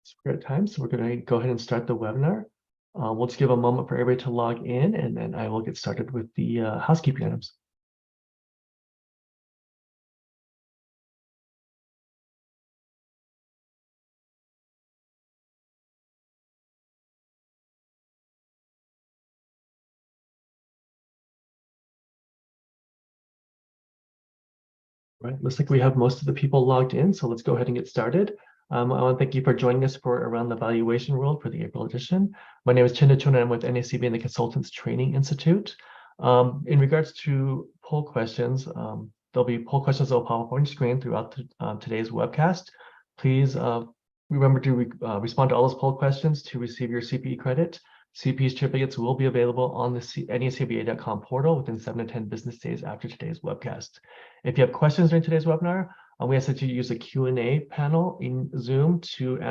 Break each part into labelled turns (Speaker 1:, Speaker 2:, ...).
Speaker 1: It's a great time, so we're going to go ahead and start the webinar. We'll just give a moment for everybody to log in, and then I will get started with the housekeeping items. Right, looks like we have most of the people logged in, so let's go ahead and get started. I want to thank you for joining us for Around the Valuation World for the April edition. My name is Chinda Chun, and I'm with NACB and the Consultants Training Institute. In regards to poll questions, there'll be poll questions that will pop up on your screen throughout today's webcast. Please remember to respond to all those poll questions to receive your CPE credit. CPE certificates will be available on the nacba.com portal within 7 to 10 business days after today's webcast. If you have questions during today's webinar, we ask that you use the Q&A panel in Zoom to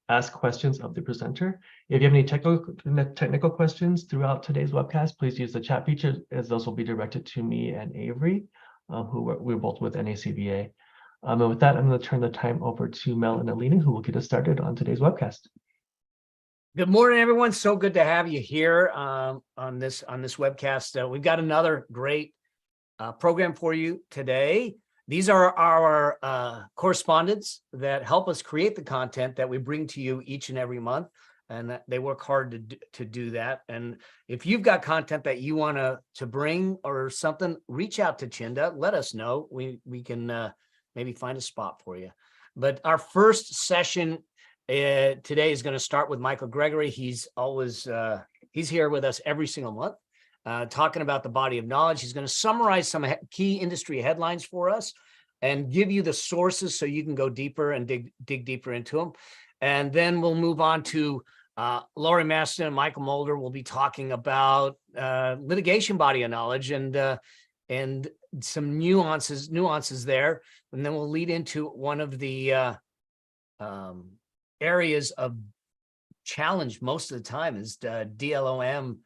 Speaker 1: ask questions of the presenter. If you have any technical questions throughout today's webcast, please use the chat feature, as those will be directed to me and Avery, we're both with NACBA. And with that, I'm going to turn the time over to Mel and Alina, who will get us started on today's webcast.
Speaker 2: Good morning, everyone. So good to have you here on this webcast. We've got another great program for you today. These are our correspondents that help us create the content that we bring to you each and every month, and they work hard to do that. And if you've got content that you want to bring or something, reach out to Chinda. Let us know. We can maybe find a spot for you. But our first session today is going to start with Michael Gregory. He's here with us every single month, talking about the body of knowledge. He's going to summarize some key industry headlines for us and give you the sources so you can go deeper and dig deeper into them. And then we'll move on to Lari, Masten, and Michael Mulder. Will be talking about litigation body of knowledge and some nuances there. And then we'll lead into one of the areas of challenge most of the time is DLOM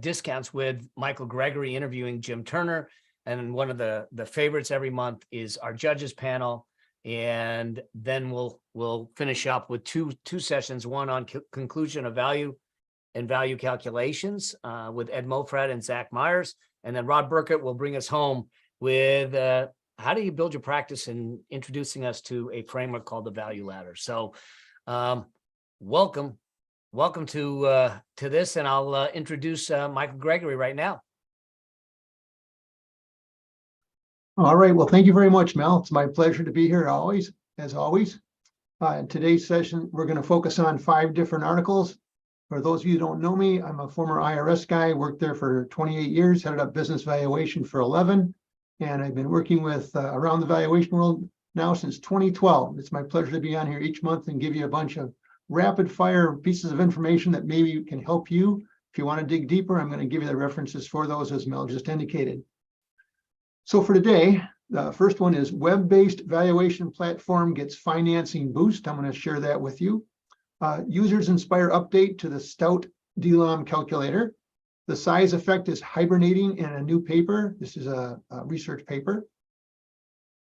Speaker 2: discounts, with Michael Gregory interviewing Jim Turner. And one of the favorites every month is our judges panel. And then we'll finish up with two sessions, one on conclusion of value and value calculations with Ed Mofrat and Zach Meyers. And then Rod Burkert will bring us home with how do you build your practice, and introducing us to a framework called the value ladder. So welcome to this, and I'll introduce Michael Gregory right now.
Speaker 3: All right. Well, thank you very much, Mel. It's my pleasure to be here as always. In today's session, we're going to focus on 5 different articles. For those of you who don't know me, I'm a former IRS guy, worked there for 28 years, headed up business valuation for 11. And I've been working with Around the Valuation World now since 2012. It's my pleasure to be on here each month and give you a bunch of rapid fire pieces of information that maybe can help you. If you want to dig deeper, I'm going to give you the references for those, as Mel just indicated. So for today, the first one is web-based valuation platform gets financing boost. I'm going to share that with you. Users inspire update to the Stout DLOM calculator. The size effect is hibernating in a new paper. This is a research paper.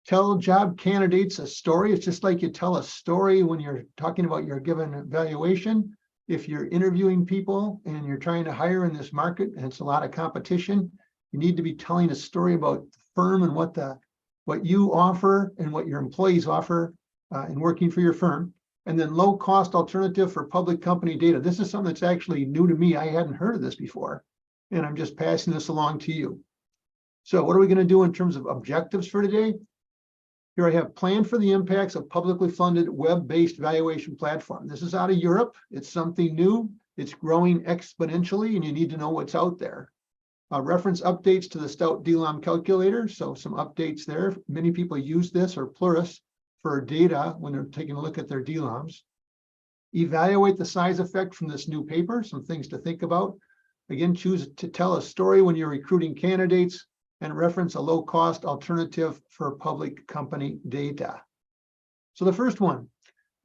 Speaker 3: Tell job candidates a story. It's just like you tell a story when you're talking about your given valuation. If you're interviewing people and you're trying to hire in this market and it's a lot of competition, you need to be telling a story about the firm and what you offer and what your employees offer in working for your firm. And then low cost alternative for public company data. This is something that's actually new to me. I hadn't heard of this before, and I'm just passing this along to you. So what are we going to do in terms of objectives for today? Here I have plan for the impacts of publicly funded web-based valuation platform. This is out of Europe. It's something new. It's growing exponentially, and you need to know what's out there. Reference updates to the Stout DLOM calculator. So some updates there. Many people use this, or pluralists, for data when they're taking a look at their DLOMs. Evaluate the size effect from this new paper, some things to think about. Again, choose to tell a story when you're recruiting candidates, and reference a low-cost alternative for public company data. So the first one,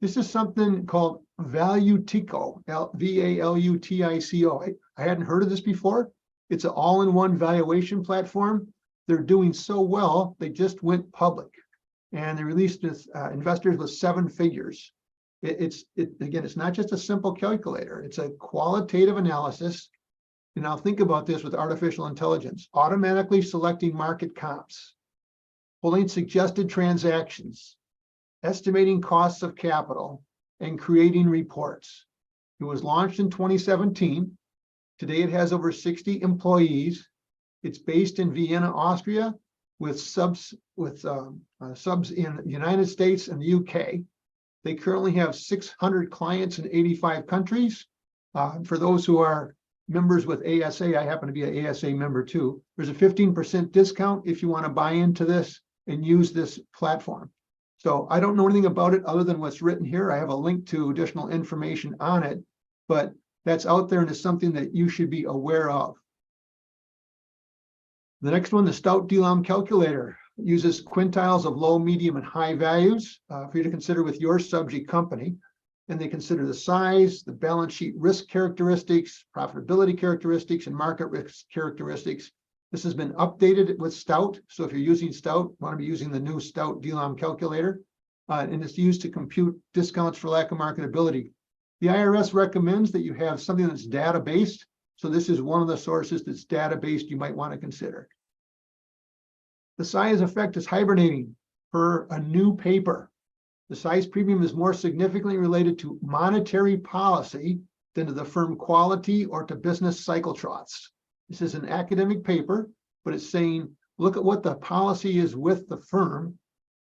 Speaker 3: this is something called Valutico, V-A-L-U-T-I-C-O. I hadn't heard of this before. It's an all-in-one valuation platform. They're doing so well, they just went public. And they released this investors with 7 figures. Again, it's not just a simple calculator. It's a qualitative analysis. And now think about this with artificial intelligence, automatically selecting market comps, pulling suggested transactions, estimating costs of capital, and creating reports. It was launched in 2017. Today it has over 60 employees. It's based in Vienna, Austria, with subs in the United States and the UK. They currently have 600 clients in 85 countries. For those who are members with ASA, I happen to be an ASA member too. There's a 15% discount if you want to buy into this and use this platform. So I don't know anything about it other than what's written here. I have a link to additional information on it, but that's out there and is something that you should be aware of. The next one, the Stout DLOM calculator, uses quintiles of low, medium, and high values for you to consider with your subject company. And they consider the size, the balance sheet risk characteristics, profitability characteristics, and market risk characteristics. This has been updated with Stout. So if you're using Stout, you want to be using the new Stout DLOM calculator. And it's used to compute discounts for lack of marketability. The IRS recommends that you have something that's data-based. So this is one of the sources that's data-based you might want to consider. The size effect is hibernating per a new paper. The size premium is more significantly related to monetary policy than to the firm quality or to business cycle troughs. This is an academic paper, but it's saying, look at what the policy is with the firm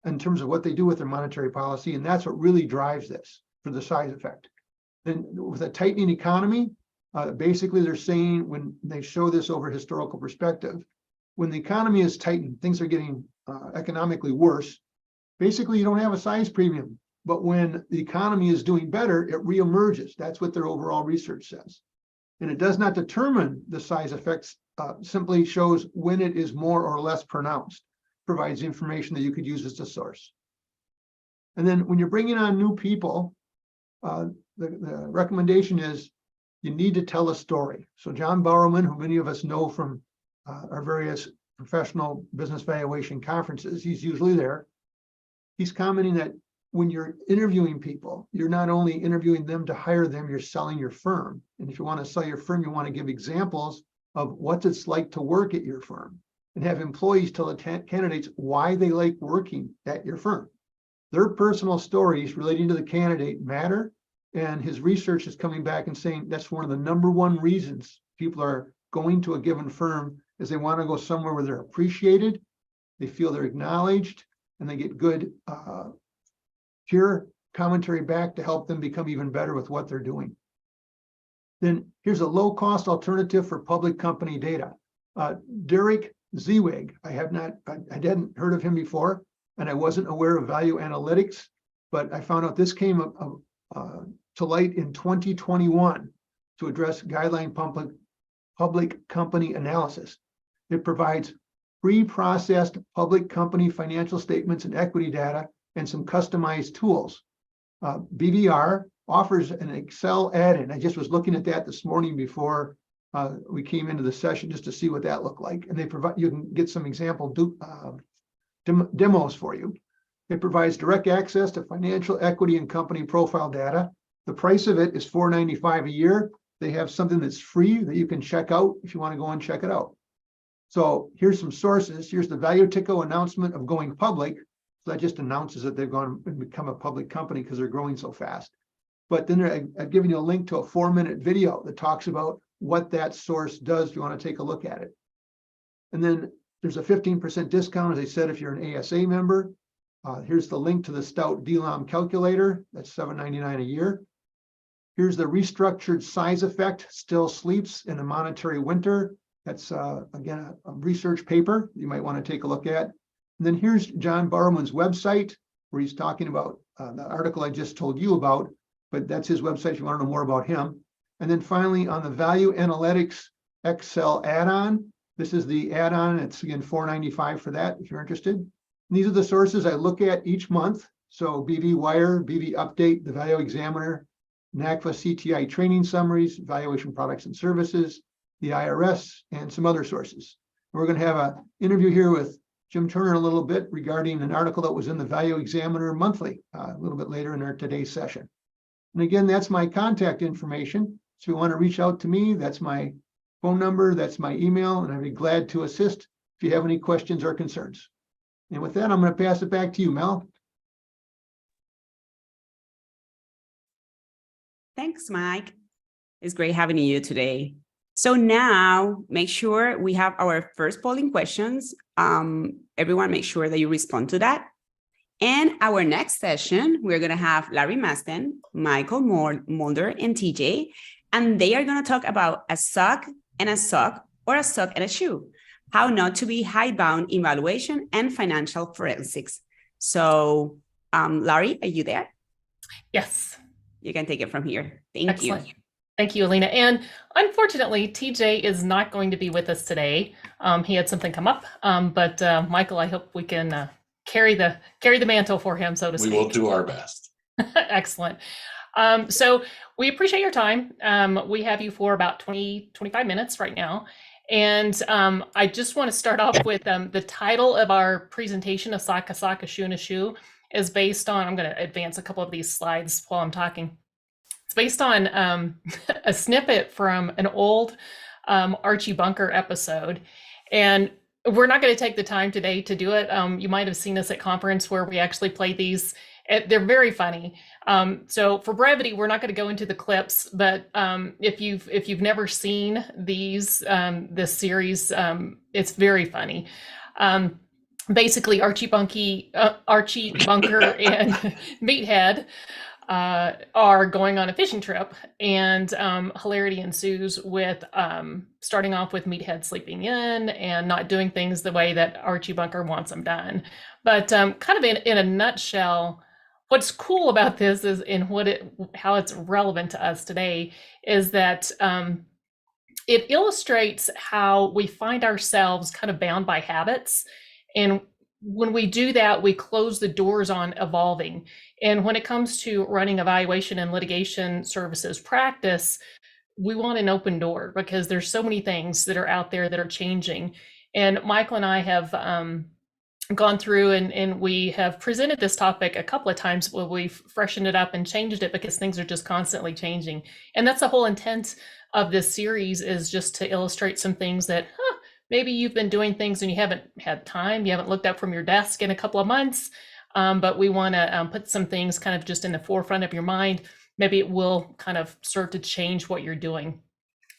Speaker 3: in terms of what they do with their monetary policy. And that's what really drives this for the size effect. Then with a tightening economy, basically they're saying when they show this over historical perspective, when the economy is tightening, things are getting economically worse. Basically, you don't have a size premium, but when the economy is doing better, it reemerges. That's what their overall research says. And it does not determine the size effects, simply shows when it is more or less pronounced, provides information that you could use as a source. And then when you're bringing on new people, the recommendation is you need to tell a story. So John Bowerman, who many of us know from our various professional business valuation conferences, he's usually there. He's commenting that when you're interviewing people, you're not only interviewing them to hire them, you're selling your firm. And if you want to sell your firm, you want to give examples of what it's like to work at your firm and have employees tell the candidates why they like working at your firm. Their personal stories relating to the candidate matter. And his research is coming back and saying that's one of the #1 reasons people are going to a given firm is they want to go somewhere where they're appreciated, they feel they're acknowledged, and they get good peer commentary back to help them become even better with what they're doing. Then here's a low-cost alternative for public company data. Derek Zewig, I hadn't heard of him before, and I wasn't aware of value analytics, but I found out this came to light in 2021 to address guideline public company analysis. It provides pre-processed public company financial statements and equity data and some customized tools. BVR offers an Excel add-in. I just was looking at that this morning before we came into the session just to see what that looked like. And they provide, you can get some example demos for you. It provides direct access to financial equity and company profile data. The price of it is $4.95 a year. They have something that's free that you can check out if you want to go and check it out. So here's some sources. Here's the Valutico announcement of going public. So that just announces that they've gone and become a public company because they're growing so fast. But then I've given you a link to a 4-minute video that talks about what that source does if you want to take a look at it. And then there's a 15% discount, as I said, if you're an ASA member. Here's the link to the Stout DLOM calculator. That's $7.99 a year. Here's the restructured size effect, still sleeps in a monetary winter. That's, again, a research paper you might want to take a look at. And then here's John Bowerman's website, where he's talking about the article I just told you about, but that's his website if you want to know more about him. And then finally, on the Value Analytics Excel add-on, this is the add-on. It's, again, $4.95 for that if you're interested. And these are the sources I look at each month. So BV Wire, BV Update, the Value Examiner, NACFA CTI training summaries, valuation products and services, the IRS, and some other sources. We're going to have an interview here with Jim Turner a little bit regarding an article that was in the Value Examiner Monthly a little bit later in our today's session. And again, that's my contact information. So if you want to reach out to me, that's my phone number, that's my email, and I'd be glad to assist if you have any questions or concerns. And with that, I'm going to pass it back to you, Mel.
Speaker 4: Thanks, Mike. It's great having you today. So now make sure we have our first polling questions. Everyone make sure that you respond to that. And our next session, we're going to have Lari Masten, Michael Mulder, and TJ, and they are going to talk about a sock and a sock, or a sock and a shoe, how not to be hidebound in valuation and financial forensics. So, Lari, are you there?
Speaker 5: Yes.
Speaker 4: You can take it from here. Thank
Speaker 5: Excellent.
Speaker 4: you.
Speaker 5: Thank you, Alina. And unfortunately, TJ is not going to be with us today. He had something come up, but Michael, I hope we can carry the mantle for him, so to speak.
Speaker 6: We will do our best.
Speaker 5: Excellent. So we appreciate your time. We have you for about 25 minutes right now. And I just want to start off with the title of our presentation, a sock, a shoe, and a shoe, is based on, I'm going to advance a couple of these slides while I'm talking. It's based on a snippet from an old Archie Bunker episode. And we're not going to take the time today to do it. You might have seen us at conference where we actually played these. They're very funny. So for brevity, we're not going to go into the clips, but if you've never seen this series, it's very funny. Basically, Archie Bunker and Meathead are going on a fishing trip, and hilarity ensues with starting off with Meathead sleeping in and not doing things the way that Archie Bunker wants them done. But kind of in a nutshell, what's cool about this is how it's relevant to us today is that it illustrates how we find ourselves kind of bound by habits. And when we do that, we close the doors on evolving. And when it comes to running evaluation and litigation services practice, we want an open door because there's so many things that are out there that are changing. And Michael and I have gone through and we have presented this topic a couple of times where we've freshened it up and changed it because things are just constantly changing. And that's the whole intent of this series, is just to illustrate some things that, maybe you've been doing things and you haven't had time, you haven't looked up from your desk in a couple of months, but we want to put some things kind of just in the forefront of your mind. Maybe it will kind of serve to change what you're doing.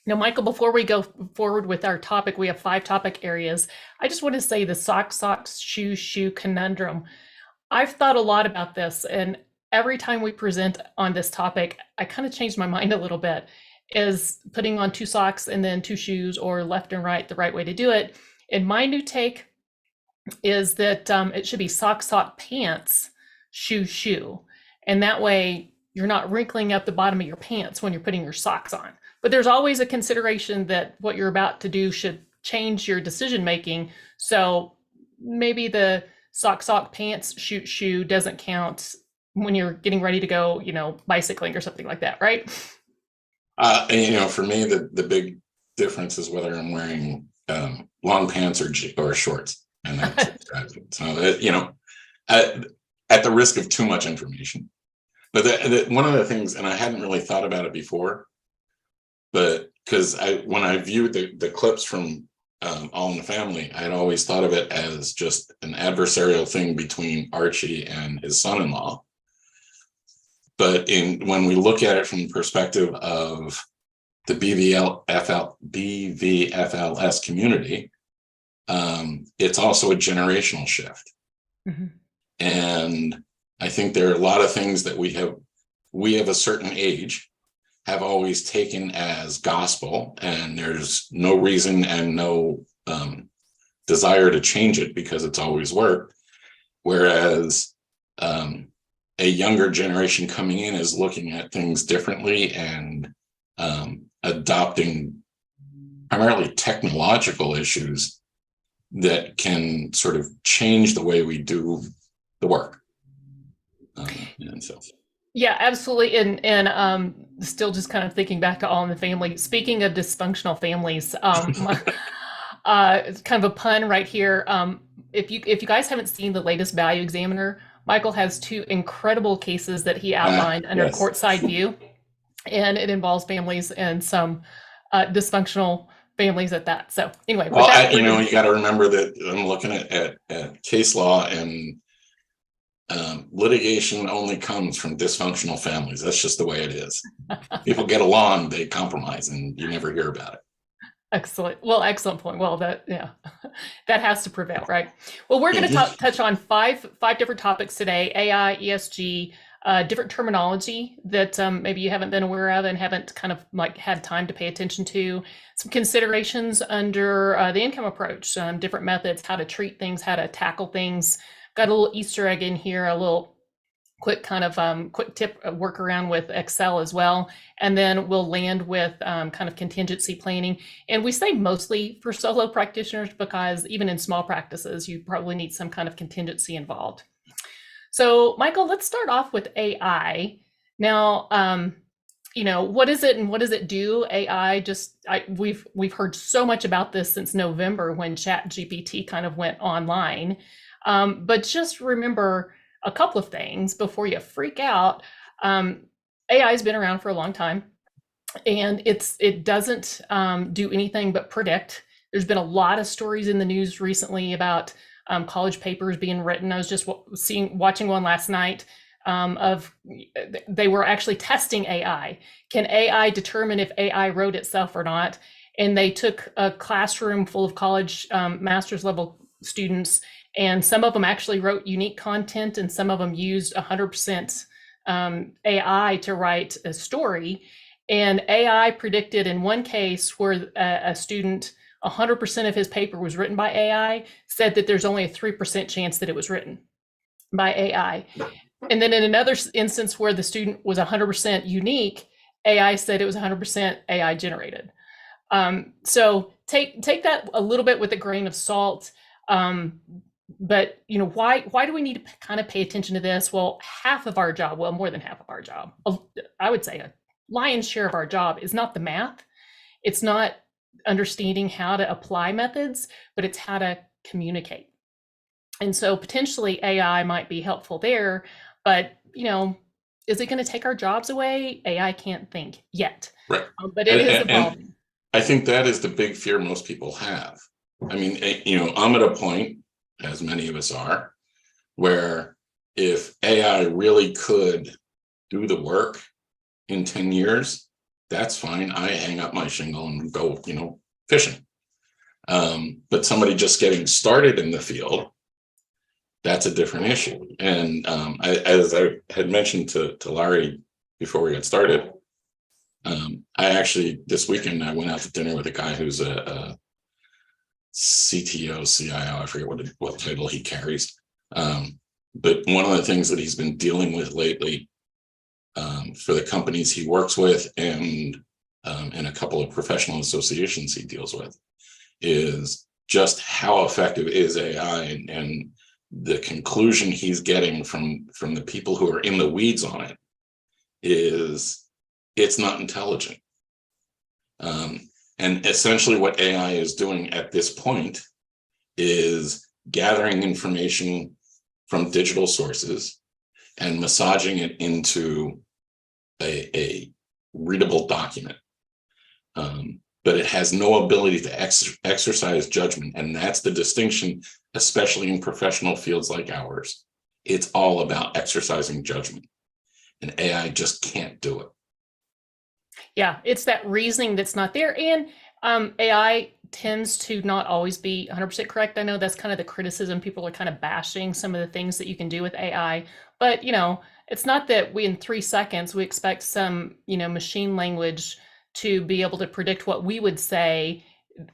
Speaker 5: Now, Michael, before we go forward with our topic, we have 5 topic areas. I just want to say the sock, shoe conundrum. I've thought a lot about this, and every time we present on this topic, I kind of changed my mind a little bit. Is putting on 2 socks and then 2 shoes, or left and right, the right way to do it. And my new take is that it should be sock, pants, shoe. And that way you're not wrinkling up the bottom of your pants when you're putting your socks on. But there's always a consideration that what you're about to do should change your decision making. So maybe the sock, pants, shoe doesn't count when you're getting ready to go, bicycling or something like that, right?
Speaker 6: And, for me, the big difference is whether I'm wearing long pants or shorts. And that's so, at the risk of too much information. But one of the things, and I hadn't really thought about it before, but because when I viewed the clips from All in the Family, I had always thought of it as just an adversarial thing between Archie and his son-in-law. But when we look at it from the perspective of the BVFLS community, it's also a generational shift. Mm-hmm. And I think there are a lot of things that we of a certain age have always taken as gospel, and there's no reason and no desire to change it because it's always worked. Whereas a younger generation coming in is looking at things differently and adopting primarily technological issues that can sort of change the way we do the work. And so.
Speaker 5: Yeah, absolutely. And still just kind of thinking back to All in the Family, speaking of dysfunctional families, it's kind of a pun right here. If you guys haven't seen the latest Value Examiner, Michael has two incredible cases that he outlined under
Speaker 6: yes.
Speaker 5: courtside view, and it involves families and some dysfunctional families at that. So anyway, with
Speaker 6: Well,
Speaker 5: that,
Speaker 6: you got to remember that I'm looking at case law, and litigation only comes from dysfunctional families. That's just the way it is. People get along, they compromise, and you never hear about it.
Speaker 5: Excellent. Well, excellent point. Well, that that has to prevail, right? Well, we're going to touch on five different topics today: AI, ESG, different terminology that maybe you haven't been aware of and haven't kind of like had time to pay attention to. Some considerations under the income approach, different methods, how to treat things, how to tackle things. Got a little Easter egg in here, a little quick kind of quick tip workaround with Excel as well. And then we'll land with kind of contingency planning. And we say mostly for solo practitioners because even in small practices, you probably need some kind of contingency involved. So Michael, let's start off with AI. Now, what is it and what does it do? AI we've heard so much about this since November when ChatGPT kind of went online. But just remember a couple of things before you freak out. AI has been around for a long time, and it doesn't do anything but predict. There's been a lot of stories in the news recently about college papers being written. I was just watching one last night of they were actually testing AI. Can AI determine if AI wrote itself or not? And they took a classroom full of college master's level students, and some of them actually wrote unique content, and some of them used 100% AI to write a story. And AI predicted in one case where a student, 100% of his paper was written by AI, said that there's only a 3% chance that it was written by AI. And then in another instance where the student was 100% unique, AI said it was 100% AI generated. So take that a little bit with a grain of salt. But why do we need to kind of pay attention to this? Well, more than half of our job, I would say a lion's share of our job is not the math. It's not understanding how to apply methods, but it's how to communicate. And so potentially AI might be helpful there, but is it going to take our jobs away? AI can't think yet,
Speaker 6: right?
Speaker 5: But it is evolving.
Speaker 6: And I think that is the big fear most people have. I mean, I'm at a point, as many of us are, where if AI really could do the work in 10 years, that's fine. I hang up my shingle and go, fishing. But somebody just getting started in the field, that's a different issue. And as I had mentioned to Lari before we got started, I actually, this weekend, I went out to dinner with a guy who's a CTO, CIO, I forget what title he carries. But one of the things that he's been dealing with lately for the companies he works with and a couple of professional associations he deals with is just how effective is AI, and the conclusion he's getting from the people who are in the weeds on it is it's not intelligent. And essentially what AI is doing at this point is gathering information from digital sources and massaging it into a readable document. But it has no ability to exercise judgment. And that's the distinction, especially in professional fields like ours. It's all about exercising judgment. And AI just can't do it.
Speaker 5: Yeah, it's that reasoning that's not there. And AI tends to not always be 100% correct. I know that's kind of the criticism. People are kind of bashing some of the things that you can do with AI. But, it's not that in 3 seconds, we expect some, machine language to be able to predict what we would say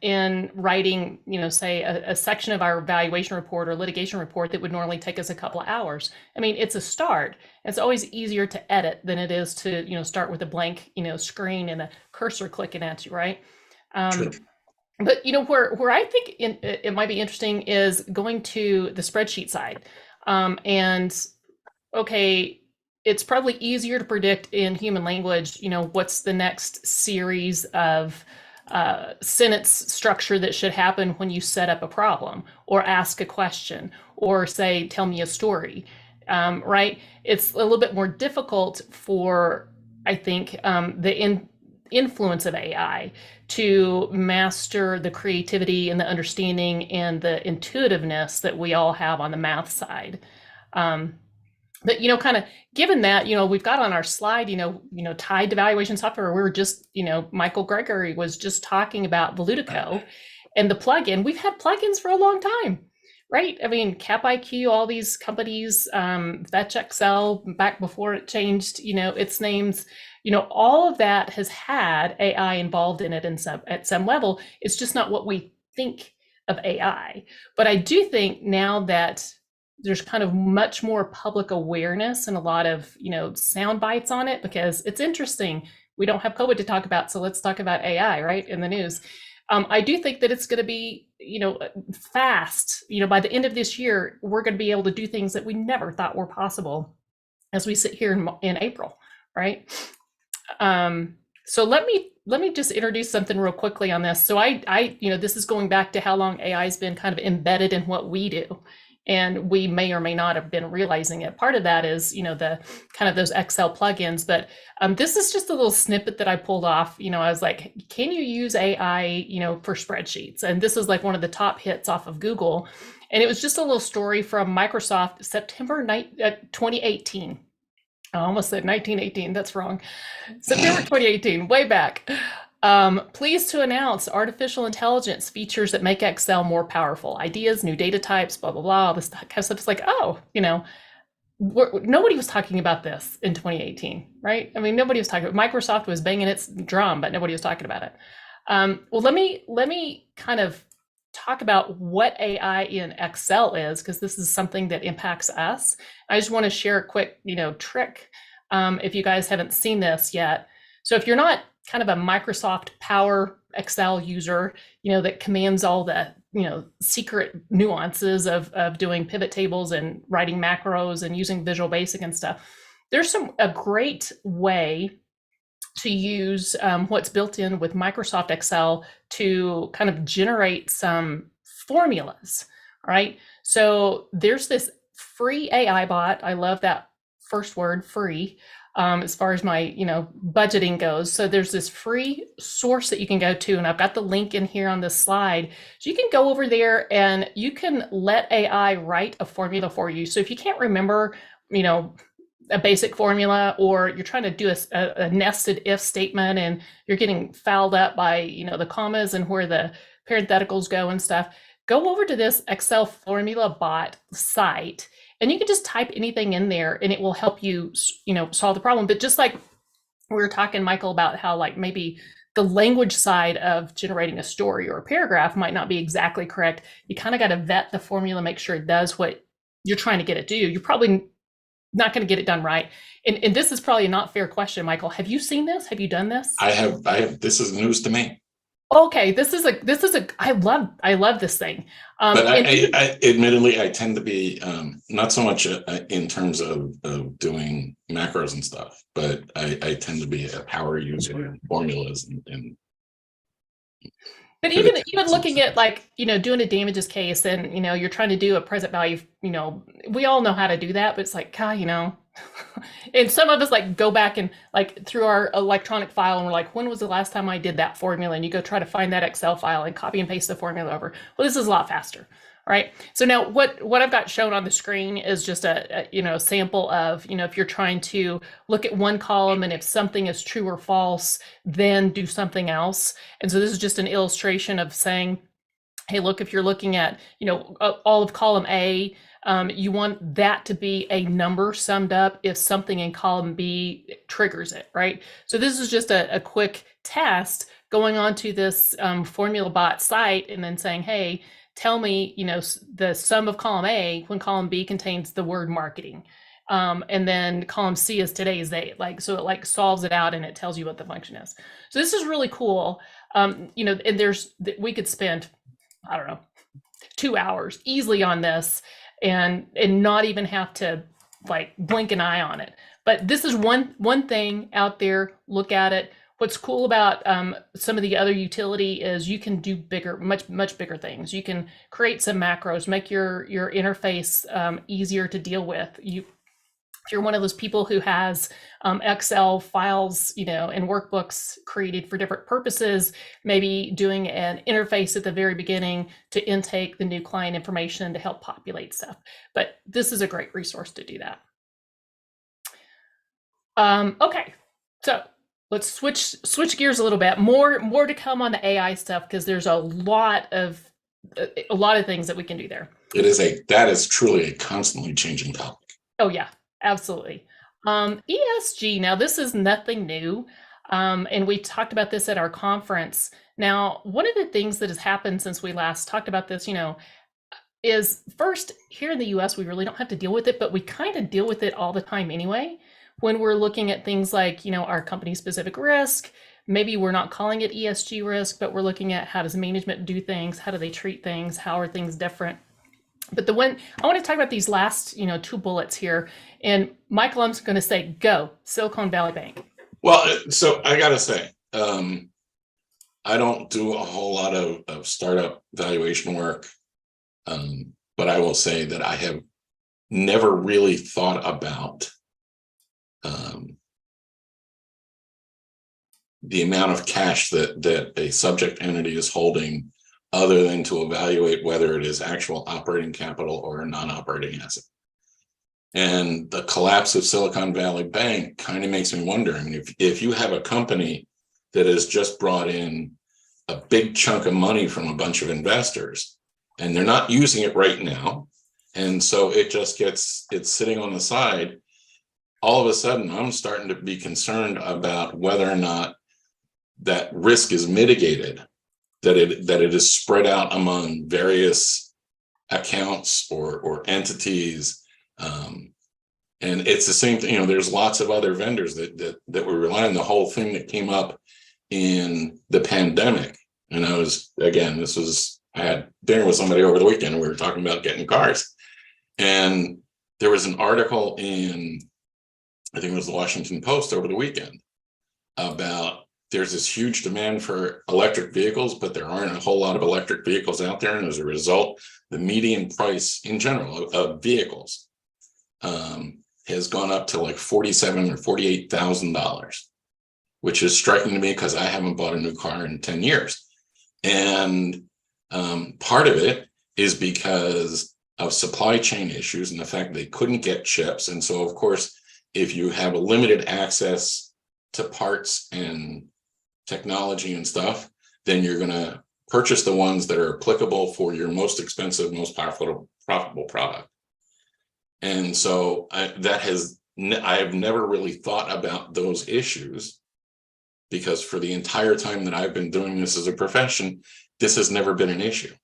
Speaker 5: in writing, say a section of our valuation report or litigation report that would normally take us a couple of hours. I mean, it's a start. It's always easier to edit than it is to, start with a blank, screen and a cursor clicking at you, right?
Speaker 6: True.
Speaker 5: But, where I think it might be interesting is going to the spreadsheet side. Okay, it's probably easier to predict in human language, what's the next series of sentence structure that should happen when you set up a problem or ask a question or say, tell me a story. right? It's a little bit more difficult for, I think, the influence of AI to master the creativity and the understanding and the intuitiveness that we all have on the math side. But, kind of given that, we've got on our slide, tied to valuation software, we were just, Michael Gregory was just talking about Valutico and the plugin. We've had plugins for a long time, right? I mean, CapIQ, all these companies, Fetch Excel back before it changed, its names, all of that has had AI involved in it at some level. It's just not what we think of AI. But I do think now that there's kind of much more public awareness and a lot of, sound bites on it, because it's interesting. We don't have COVID to talk about, so let's talk about AI, right, in the news. I do think that it's going to be, fast. By the end of this year, we're going to be able to do things that we never thought were possible as we sit here in April, right? So let me just introduce something real quickly on this. So I this is going back to how long AI has been kind of embedded in what we do. And we may or may not have been realizing it. Part of that is, the kind of those Excel plugins. But this is just a little snippet that I pulled off. I was like, can you use AI, for spreadsheets? And this is like one of the top hits off of Google. And it was just a little story from Microsoft, September 2018. I almost said 1918. That's wrong. September 2018, way back. Pleased to announce artificial intelligence features that make Excel more powerful. Ideas, new data types, blah, blah, blah. This kind of stuff. It's like, nobody was talking about this in 2018, right? I mean, nobody was talking. Microsoft was banging its drum, but nobody was talking about it. Well, let me kind of talk about what AI in Excel is, because this is something that impacts us. I just want to share a quick, trick if you guys haven't seen this yet. So if you're not kind of a Microsoft Power Excel user, that commands all the, secret nuances of doing pivot tables and writing macros and using Visual Basic and stuff, there's a great way to use what's built in with Microsoft Excel to kind of generate some formulas, right? So there's this free AI bot. I love that first word, free. As far as my, budgeting goes. So there's this free source that you can go to, and I've got the link in here on this slide. So you can go over there and you can let AI write a formula for you. So if you can't remember, a basic formula, or you're trying to do a nested if statement and you're getting fouled up by, the commas and where the parentheticals go and stuff, go over to this Excel formula bot site. And you can just type anything in there and it will help you, solve the problem. But just like we were talking, Michael, about how like maybe the language side of generating a story or a paragraph might not be exactly correct. You kind of got to vet the formula, make sure it does what you're trying to get it to do. You're probably not going to get it done right. And this is probably a not fair question, Michael. Have you seen this? Have you done this?
Speaker 6: I have, this is news to me.
Speaker 5: Okay, I love this thing.
Speaker 6: But I admittedly, I tend to be not so much in terms of doing macros and stuff, but I tend to be a power user in formulas and
Speaker 5: but even looking at like, doing a damages case and, you're trying to do a present value, we all know how to do that, but it's like, God, and some of us like go back and like through our electronic file and we're like, when was the last time I did that formula? And you go try to find that Excel file and copy and paste the formula over. Well, this is a lot faster. Right. So now what I've got shown on the screen is just a sample of, if you're trying to look at one column and if something is true or false, then do something else. And so this is just an illustration of saying, hey, look, if you're looking at, all of column A, you want that to be a number summed up if something in column B triggers it, right? So this is just a quick test going on to this formula bot site and then saying, hey, tell me, the sum of column A when column B contains the word marketing. And then column C is today's date. So it like solves it out and it tells you what the function is. So this is really cool. And we could spend, I don't know, 2 hours easily on this and not even have to like blink an eye on it. But this is one thing out there. Look at it. What's cool about some of the other utility is you can do bigger, much bigger things. You can create some macros, make your interface easier to deal with. If you're one of those people who has Excel files, and workbooks created for different purposes, maybe doing an interface at the very beginning to intake the new client information to help populate stuff. But this is a great resource to do that. Okay, so let's switch gears a little bit. More to come on the AI stuff, because there's a lot of things that we can do there.
Speaker 6: That is truly a constantly changing topic.
Speaker 5: Oh yeah, absolutely. ESG, now this is nothing new. And we talked about this at our conference. Now, one of the things that has happened since we last talked about this, is first, here in the US, we really don't have to deal with it, but we kind of deal with it all the time anyway. When we're looking at things like, our company specific risk, maybe we're not calling it ESG risk, but we're looking at how does management do things? How do they treat things? How are things different? But I want to talk about these last, 2 bullets here. And Michael, I'm going to say, go, Silicon Valley Bank.
Speaker 6: Well, so I got to say, I don't do a whole lot of startup valuation work. But I will say that I have never really thought about the amount of cash that a subject entity is holding, other than to evaluate whether it is actual operating capital or a non-operating asset. And the collapse of Silicon Valley Bank kind of makes me wonder. I mean, if you have a company that has just brought in a big chunk of money from a bunch of investors, and they're not using it right now, and so it's sitting on the side, all of a sudden I'm starting to be concerned about whether or not that risk is mitigated, that it is spread out among various accounts or entities. And it's the same thing, there's lots of other vendors that we rely on. The whole thing that came up in the pandemic, and I had dinner with somebody over the weekend, and we were talking about getting cars. And there was an article in, I think it was the Washington Post over the weekend, about there's this huge demand for electric vehicles, but there aren't a whole lot of electric vehicles out there. And as a result, the median price in general of vehicles has gone up to like $47,000 or $48,000, which is striking to me because I haven't bought a new car in 10 years. And part of it is because of supply chain issues and the fact they couldn't get chips. And so, of course, if you have a limited access to parts and technology and stuff, then you're going to purchase the ones that are applicable for your most expensive, most profitable product. And so I have never really thought about those issues, because for the entire time that I've been doing this as a profession, this has never been an issue.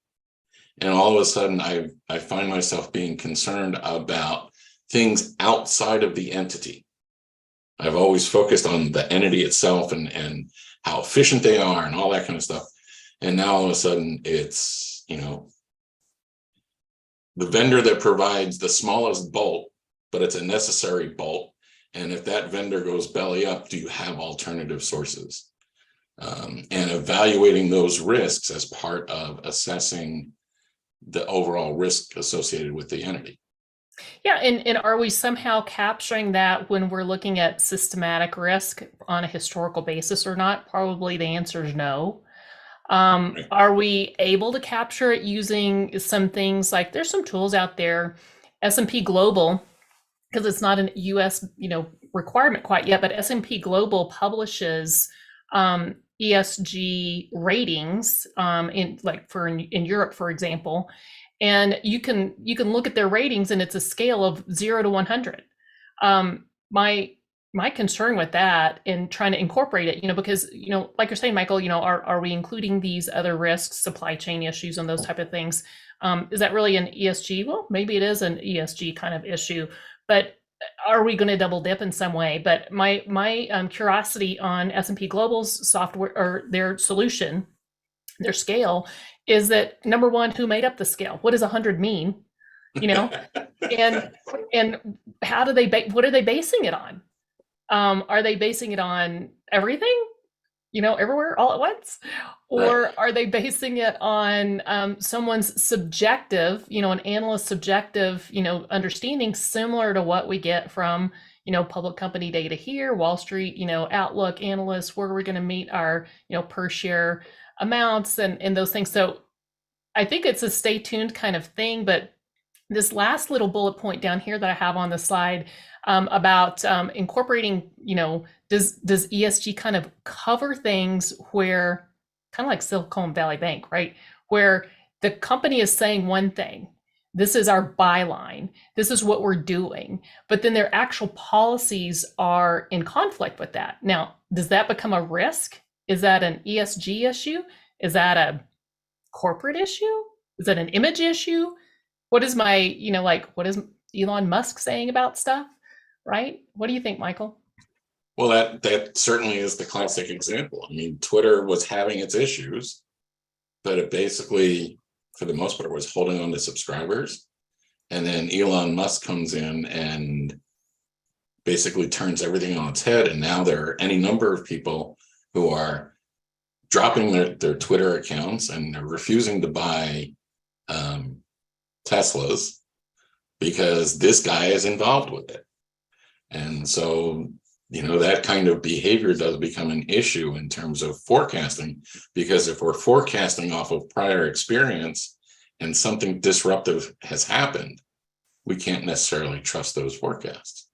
Speaker 6: And all of a sudden I find myself being concerned about things outside of the entity. I've always focused on the entity itself and how efficient they are and all that kind of stuff. And now all of a sudden it's, the vendor that provides the smallest bolt, but it's a necessary bolt. And if that vendor goes belly up, do you have alternative sources? And evaluating those risks as part of assessing the overall risk associated with the entity.
Speaker 5: Yeah, and are we somehow capturing that when we're looking at systematic risk on a historical basis or not? Probably the answer is no. Are we able to capture it using some things like, there's some tools out there, S&P Global, because it's not an US, requirement quite yet, but S&P Global publishes ESG ratings in Europe, for example. And you can look at their ratings, and it's a scale of 0 to 100. My concern with that and trying to incorporate it, because, like you're saying, Michael, are we including these other risks, supply chain issues and those type of things? Is that really an ESG? Well, maybe it is an ESG kind of issue, but are we going to double dip in some way? But my curiosity on S&P Global's software or their solution, their scale, is that, number one, who made up the scale? What does 100 mean? And how do what are they basing it on? Are they basing it on everything? everywhere all at once? Or are they basing it on someone's subjective, an analyst's subjective, understanding, similar to what we get from, public company data here, Wall Street, Outlook analysts, where are we going to meet our, per share amounts and those things. So I think it's a stay tuned kind of thing, but this last little bullet point down here that I have on the slide about incorporating, does ESG kind of cover things where, kind of like Silicon Valley Bank, right? Where the company is saying one thing, this is our byline, this is what we're doing, but then their actual policies are in conflict with that. Now, does that become a risk? Is that an ESG issue? Is that a corporate issue? Is that an image issue? What is my, what is Elon Musk saying about stuff, right? What do you think, Michael?
Speaker 6: Well, that certainly is the classic example. I mean, Twitter was having its issues, but it basically, for the most part, was holding on to subscribers. And then Elon Musk comes in and basically turns everything on its head. And now there are any number of people who are dropping their Twitter accounts and they're refusing to buy Teslas because this guy is involved with it. And so, that kind of behavior does become an issue in terms of forecasting, because if we're forecasting off of prior experience and something disruptive has happened, we can't necessarily trust those forecasts.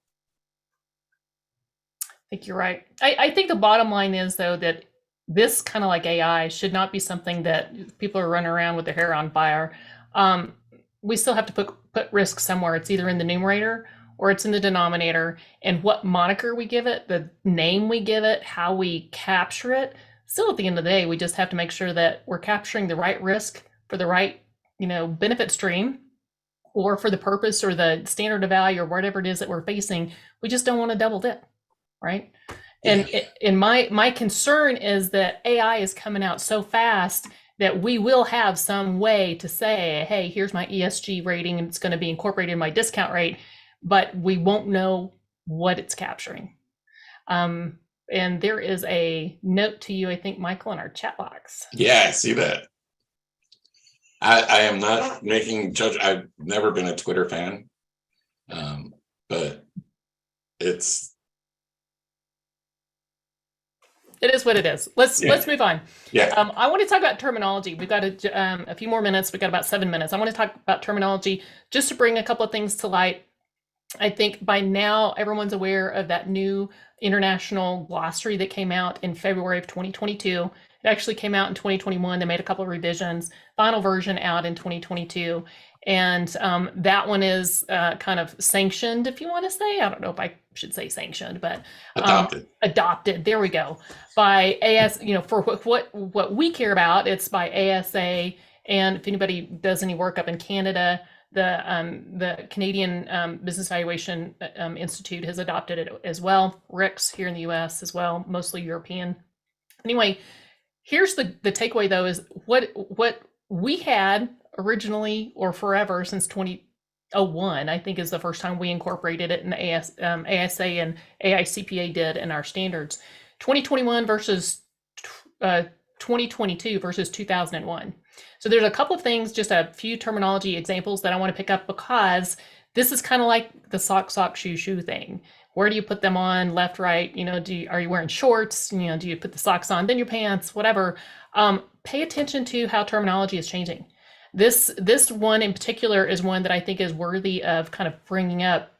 Speaker 5: I think you're right. I think the bottom line is, though, that this kind of like AI should not be something that people are running around with their hair on fire. We still have to put risk somewhere. It's either in the numerator or it's in the denominator, and what moniker we give it, the name we give it, how we capture it. Still, at the end of the day, we just have to make sure that we're capturing the right risk for the right, benefit stream, or for the purpose or the standard of value or whatever it is that we're facing. We just don't want to double dip, right? And my concern is that AI is coming out so fast that we will have some way to say, hey, here's my ESG rating, and it's going to be incorporated in my discount rate, but we won't know what it's capturing. And there is a note to you, I think, Michael, in our chat box.
Speaker 6: Yeah, I see that. I am not making judge. I've never been a Twitter fan, but it is
Speaker 5: what it is. Let's move on.
Speaker 6: Yeah.
Speaker 5: I want to talk about terminology. We've got a few more minutes. We've got about 7 minutes. I want to talk about terminology just to bring a couple of things to light. I think by now everyone's aware of that new international glossary that came out in February of 2022. It actually came out in 2021. They made a couple of revisions. Final version out in 2022. And that one is kind of sanctioned, if you want to say. I don't know if I should say sanctioned, but adopted. There we go. By AS, for what we care about, it's by ASA. And if anybody does any work up in Canada, the Canadian Business Valuation Institute has adopted it as well. RICS here in the US as well, mostly European. Anyway, here's the takeaway, though, is what we had originally, or forever, since 2001, I think is the first time we incorporated it in the ASA and AICPA did in our standards. 2021 versus 2022 versus 2001. So there's a couple of things, just a few terminology examples that I want to pick up, because this is kind of like the sock, shoe thing. Where do you put them on? Left, right? Are you wearing shorts? Do you put the socks on, then your pants, whatever? Pay attention to how terminology is changing. This one in particular is one that I think is worthy of kind of bringing up,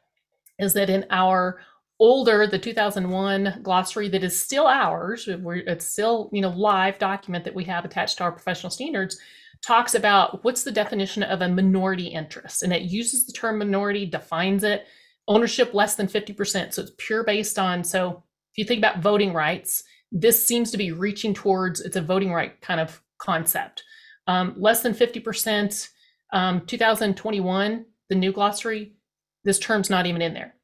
Speaker 5: is that in our older, the 2001 glossary that is still ours, it's still, live document that we have attached to our professional standards, talks about what's the definition of a minority interest. And it uses the term minority, defines it, ownership less than 50%. So it's pure based on, so if you think about voting rights, this seems to be reaching towards, it's a voting right kind of concept. Less than 50%, 2021, the new glossary, this term's not even in there.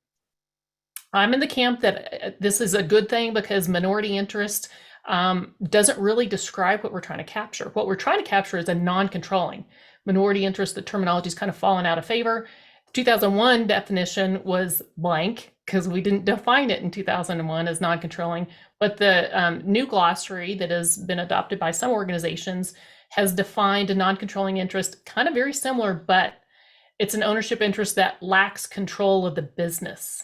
Speaker 5: I'm in the camp that this is a good thing, because minority interest doesn't really describe what we're trying to capture. What we're trying to capture is a non-controlling minority interest. The terminology is kind of fallen out of favor. 2001 definition was blank, because we didn't define it in 2001 as non-controlling, but the new glossary that has been adopted by some organizations has defined a non-controlling interest kind of very similar, but it's an ownership interest that lacks control of the business.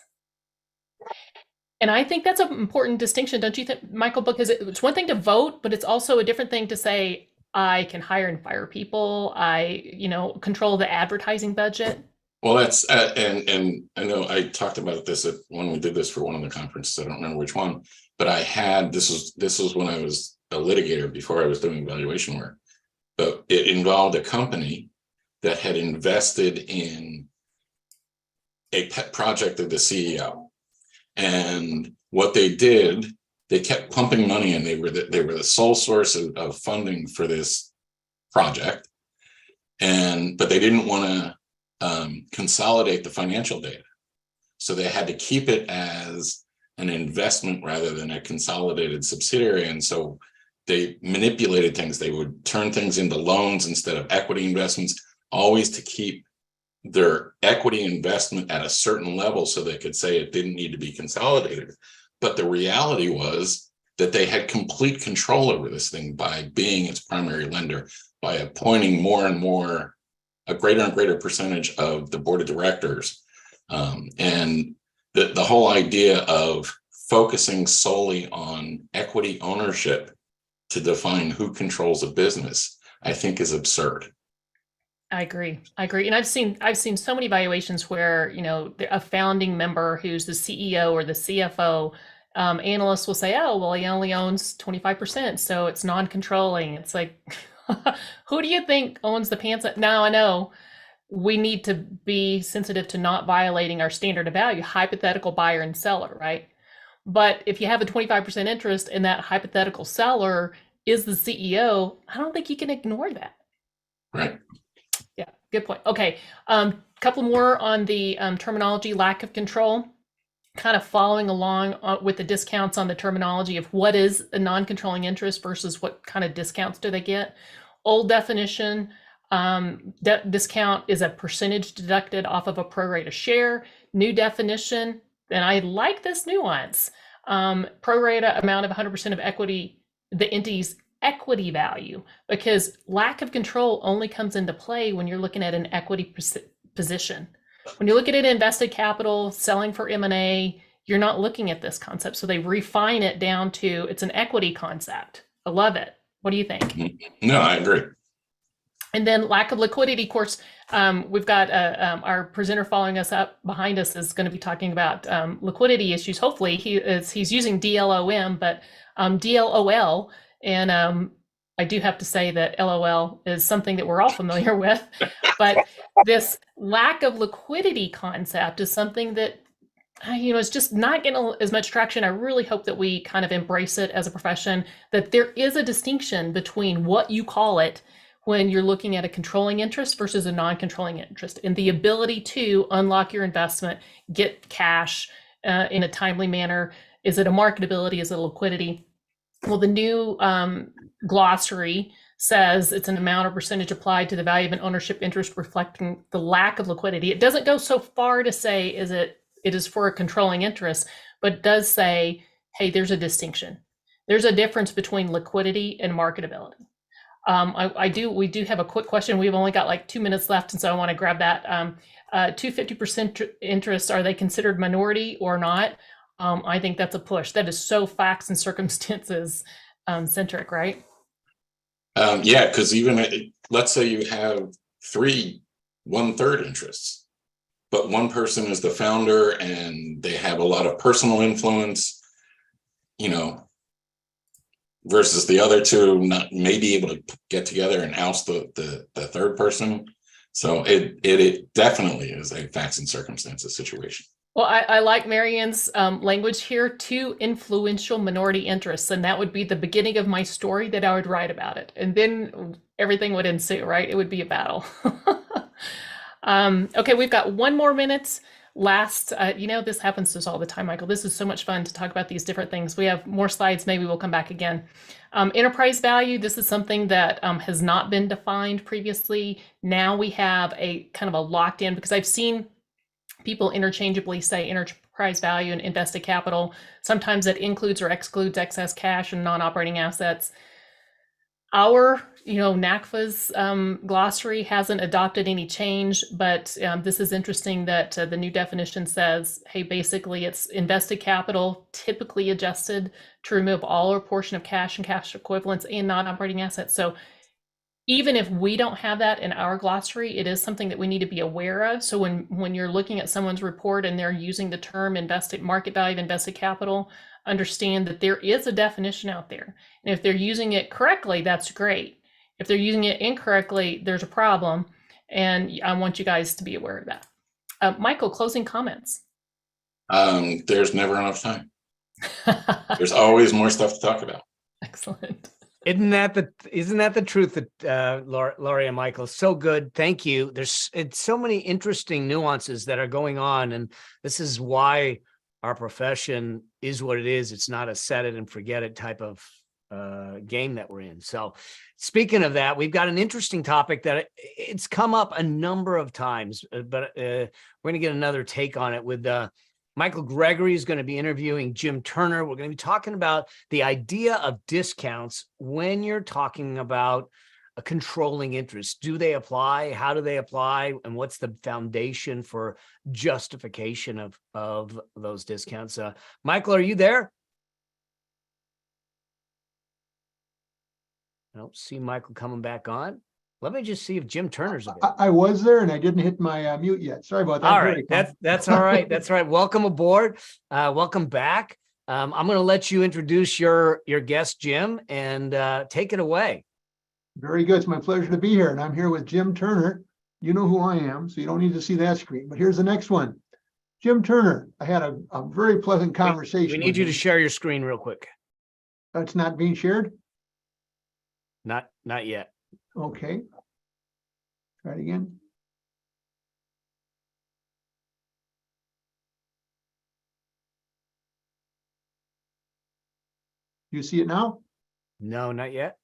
Speaker 5: And I think that's an important distinction, don't you think, Michael? Because it's one thing to vote, but it's also a different thing to say, I can hire and fire people. I, control the advertising budget.
Speaker 6: Well, that's and I know I talked about this when we did this for one of the conferences. I don't remember which one, but I had this was when I was a litigator before I was doing valuation work. But it involved a company that had invested in a pet project of the CEO, and what they did, they kept pumping money in. They were the sole source of funding for this project, but they didn't want to consolidate the financial data. So they had to keep it as an investment rather than a consolidated subsidiary. And so they manipulated things. They would turn things into loans instead of equity investments, always to keep their equity investment at a certain level so they could say it didn't need to be consolidated. But the reality was that they had complete control over this thing by being its primary lender, by appointing more and more, a greater and greater percentage of the board of directors. And the whole idea of focusing solely on equity ownership to define who controls a business, I think is absurd.
Speaker 5: I agree. And I've seen so many valuations where, a founding member who's the CEO or the CFO, analysts will say, oh, well, he only owns 25%, so it's non-controlling. It's like, who do you think owns the pants? Now I know we need to be sensitive to not violating our standard of value, hypothetical buyer and seller, right? But if you have a 25% interest and that hypothetical seller is the CEO, I don't think you can ignore that.
Speaker 6: Right.
Speaker 5: Yeah, good point. Okay, couple more on the terminology, lack of control, kind of following along with the discounts on the terminology of what is a non-controlling interest versus what kind of discounts do they get. Old definition, discount is a percentage deducted off of a pro rata share. New definition, and I like this nuance, pro rata amount of 100% of equity, the entity's equity value, because lack of control only comes into play when you're looking at an equity position. When you look at an invested capital, selling for M&A, you're not looking at this concept. So they refine it down to it's an equity concept. I love it. What do you think?
Speaker 6: No, I agree.
Speaker 5: And then lack of liquidity, of course, we've got our presenter following us up behind us is going to be talking about liquidity issues. Hopefully he's using DLOM, but DLOL. And I do have to say that LOL is something that we're all familiar with, but this lack of liquidity concept is something that, is just not getting as much traction. I really hope that we kind of embrace it as a profession, that there is a distinction between what you call it when you're looking at a controlling interest versus a non-controlling interest, and the ability to unlock your investment, get cash in a timely manner. Is it a marketability? Is it a liquidity? Well, the new glossary says it's an amount or percentage applied to the value of an ownership interest reflecting the lack of liquidity. It doesn't go so far to say it is for a controlling interest, but it does say, hey, there's a distinction. There's a difference between liquidity and marketability. We do have a quick question. We've only got like 2 minutes left, and so I want to grab that. 250% interests, are they considered minority or not? I think that's a push. That is so facts and circumstances centric, right?
Speaker 6: Yeah, because even let's say you have 3 1/3 interests, but one person is the founder and they have a lot of personal influence, versus the other 2 may be able to get together and oust the third person. So it definitely is a facts and circumstances situation.
Speaker 5: Well, I like Marianne's language here, 2 influential minority interests, and that would be the beginning of my story that I would write about it. And then everything would ensue, right? It would be a battle. Okay, we've got 1 more minute. Last, this happens to us all the time, Michael. This is so much fun to talk about these different things. We have more slides. Maybe we'll come back again. Enterprise value. This is something that has not been defined previously. Now we have a kind of a locked in, because I've seen people interchangeably say enterprise enterprise value and invested capital. Sometimes it includes or excludes excess cash and non-operating assets. Our, NACFA's glossary hasn't adopted any change, but this is interesting that the new definition says, hey, basically it's invested capital, typically adjusted to remove all or portion of cash and cash equivalents and non-operating assets. So even if we don't have that in our glossary, it is something that we need to be aware of. So when you're looking at someone's report and they're using the term invested market value of invested capital, understand that there is a definition out there. And if they're using it correctly, that's great. If they're using it incorrectly, there's a problem. And I want you guys to be aware of that. Michael, closing comments.
Speaker 6: There's never enough time. There's always more stuff to talk about.
Speaker 5: Excellent.
Speaker 2: Isn't that the truth that Lari and Michael? So good. Thank you. It's so many interesting nuances that are going on. And this is why our profession is what it is. It's not a set it and forget it type of game that we're in. So speaking of that, we've got an interesting topic that it's come up a number of times, but we're going to get another take on it with Michael Gregory is going to be interviewing Jim Turner. We're going to be talking about the idea of discounts when you're talking about a controlling interest. Do they apply? How do they apply? And what's the foundation for justification of those discounts? Michael, are you there? I don't see Michael coming back on. Let me just see if Jim Turner's available.
Speaker 3: I was there and I didn't hit my mute yet. Sorry about that.
Speaker 2: All right, that's all right. That's all right. Welcome aboard. Welcome back. I'm going to let you introduce your guest, Jim, and take it away.
Speaker 3: Very good. It's my pleasure to be here. And I'm here with Jim Turner. You know who I am, so you don't need to see that screen. But here's the next one. Jim Turner. I had a very pleasant conversation.
Speaker 2: We need you to share your screen real quick.
Speaker 3: It's not being shared?
Speaker 2: Not yet.
Speaker 3: Okay. Try it again. You see it now?
Speaker 2: No, not yet.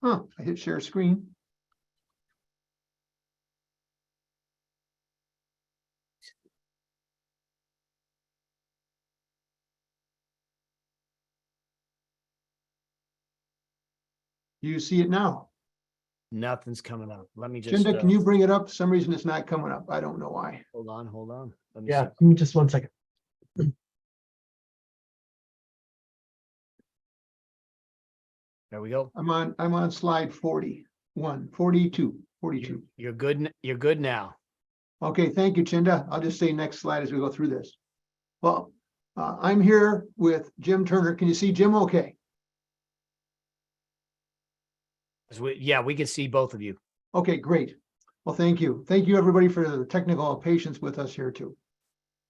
Speaker 3: Huh, I hit share screen. Do you see it now?
Speaker 2: Nothing's coming up. Let me just.
Speaker 3: Chinda, can you bring it up? For some reason it's not coming up. I don't know why.
Speaker 2: Hold on. Let me
Speaker 1: Yeah,
Speaker 2: see.
Speaker 1: give me just 1 second.
Speaker 2: There we go.
Speaker 3: I'm on slide 41, 42.
Speaker 2: You're good. You're good now.
Speaker 3: Okay, thank you, Chinda. I'll just say next slide as we go through this. Well, I'm here with Jim Turner. Can you see Jim okay?
Speaker 2: We can see both of you.
Speaker 3: Okay, great. Well, thank you. Thank you, everybody, for the technical patience with us here, too.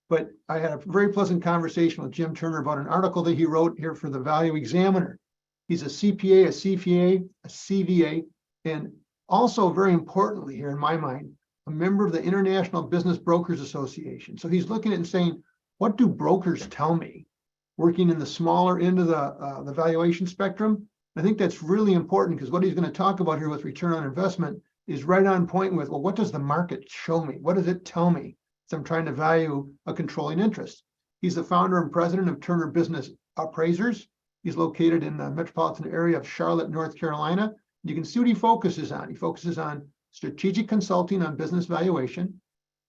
Speaker 3: But I had a very pleasant conversation with Jim Turner about an article that he wrote here for the Value Examiner. He's a CPA, a CPA, a CVA, and also, very importantly here in my mind, a member of the International Business Brokers Association. So he's looking at and saying, what do brokers tell me working in the smaller end of the valuation spectrum? I think that's really important because what he's going to talk about here with return on investment is right on point with, well, what does the market show me? What does it tell me as I'm trying to value a controlling interest? He's the founder and president of Turner Business Appraisers. He's located in the metropolitan area of Charlotte, North Carolina. You can see what he focuses on. He focuses on strategic consulting on business valuation,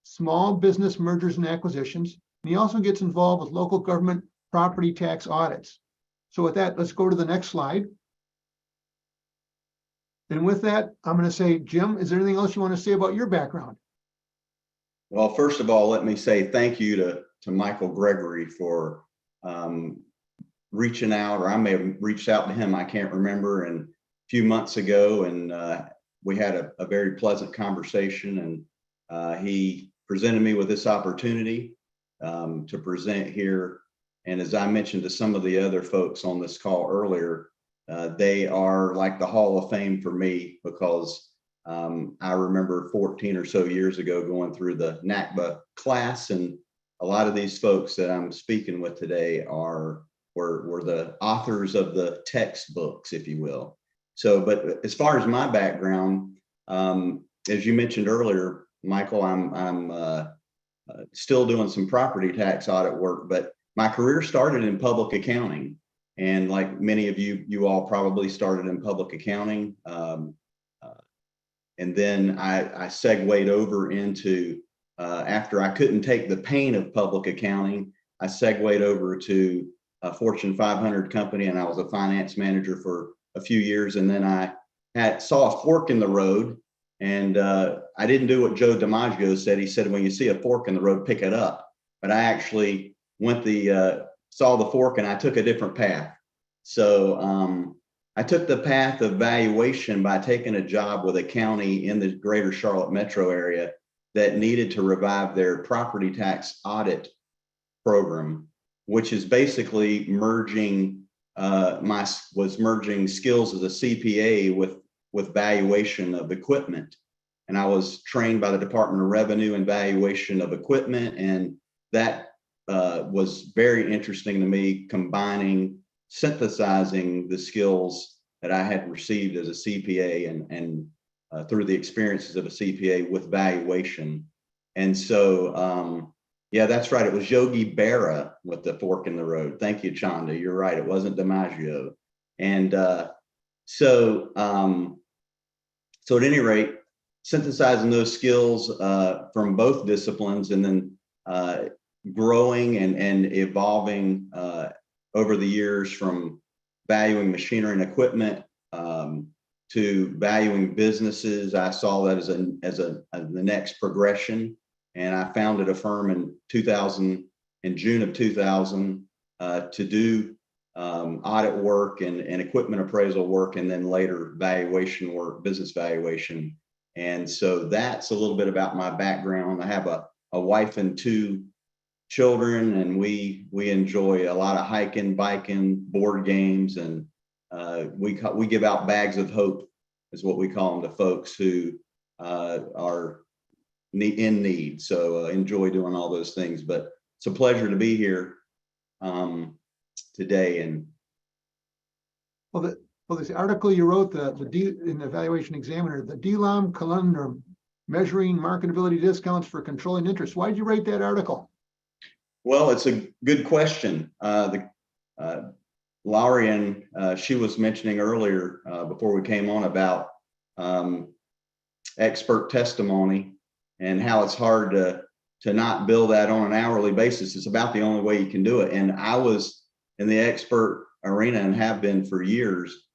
Speaker 3: small business mergers and acquisitions, and he also gets involved with local government property tax audits. So with that, let's go to the next slide. And with that, I'm going to say, Jim, is there anything else you want to say about your background?
Speaker 7: Well, first of all, let me say thank you to Michael Gregory for reaching out, or I may have reached out to him, I can't remember, and a few months ago, and we had a very pleasant conversation, and he presented me with this opportunity to present here. And as I mentioned to some of the other folks on this call earlier, they are like the Hall of Fame for me, because I remember 14 or so years ago going through the NACBA class, and a lot of these folks that I'm speaking with today were the authors of the textbooks, if you will. So, but as far as my background, as you mentioned earlier, Michael, I'm still doing some property tax audit work, but my career started in public accounting. And like many of you all probably started in public accounting. And then I segued over into, after I couldn't take the pain of public accounting, I segued over to a Fortune 500 company, and I was a finance manager for a few years. And then I saw a fork in the road, and I didn't do what Joe DiMaggio said. He said, when you see a fork in the road, pick it up. But I actually saw the fork, and I took a different path. So I took the path of valuation by taking a job with a county in the greater Charlotte metro area that needed to revive their property tax audit program, which is basically merging merging skills as a CPA with valuation of equipment. And I was trained by the Department of Revenue in valuation of equipment, and that was very interesting to me, synthesizing the skills that I had received as a CPA and through the experiences of a CPA with valuation. And so, yeah, that's right. It was Yogi Berra with the fork in the road. Thank you, Chanda. You're right. It wasn't DiMaggio. And so at any rate, synthesizing those skills from both disciplines, and then growing and evolving over the years from valuing machinery and equipment to valuing businesses. I saw that as the next progression, and I founded a firm in June of 2000 to do audit work and equipment appraisal work, and then later valuation work, business valuation. And so that's a little bit about my background. I have a wife and 2 children, and we enjoy a lot of hiking, biking, board games, and we give out bags of hope, is what we call them, to folks who are in need. So enjoy doing all those things. But it's a pleasure to be here today. And
Speaker 3: well, this article you wrote in the Valuation Examiner, the DLOM Conundrum, measuring marketability discounts for controlling interest. Why did you write that article?
Speaker 7: Well, it's a good question. Lari, and she was mentioning earlier before we came on about expert testimony and how it's hard to not bill that on an hourly basis. It's about the only way you can do it. And I was in the expert arena and have been for years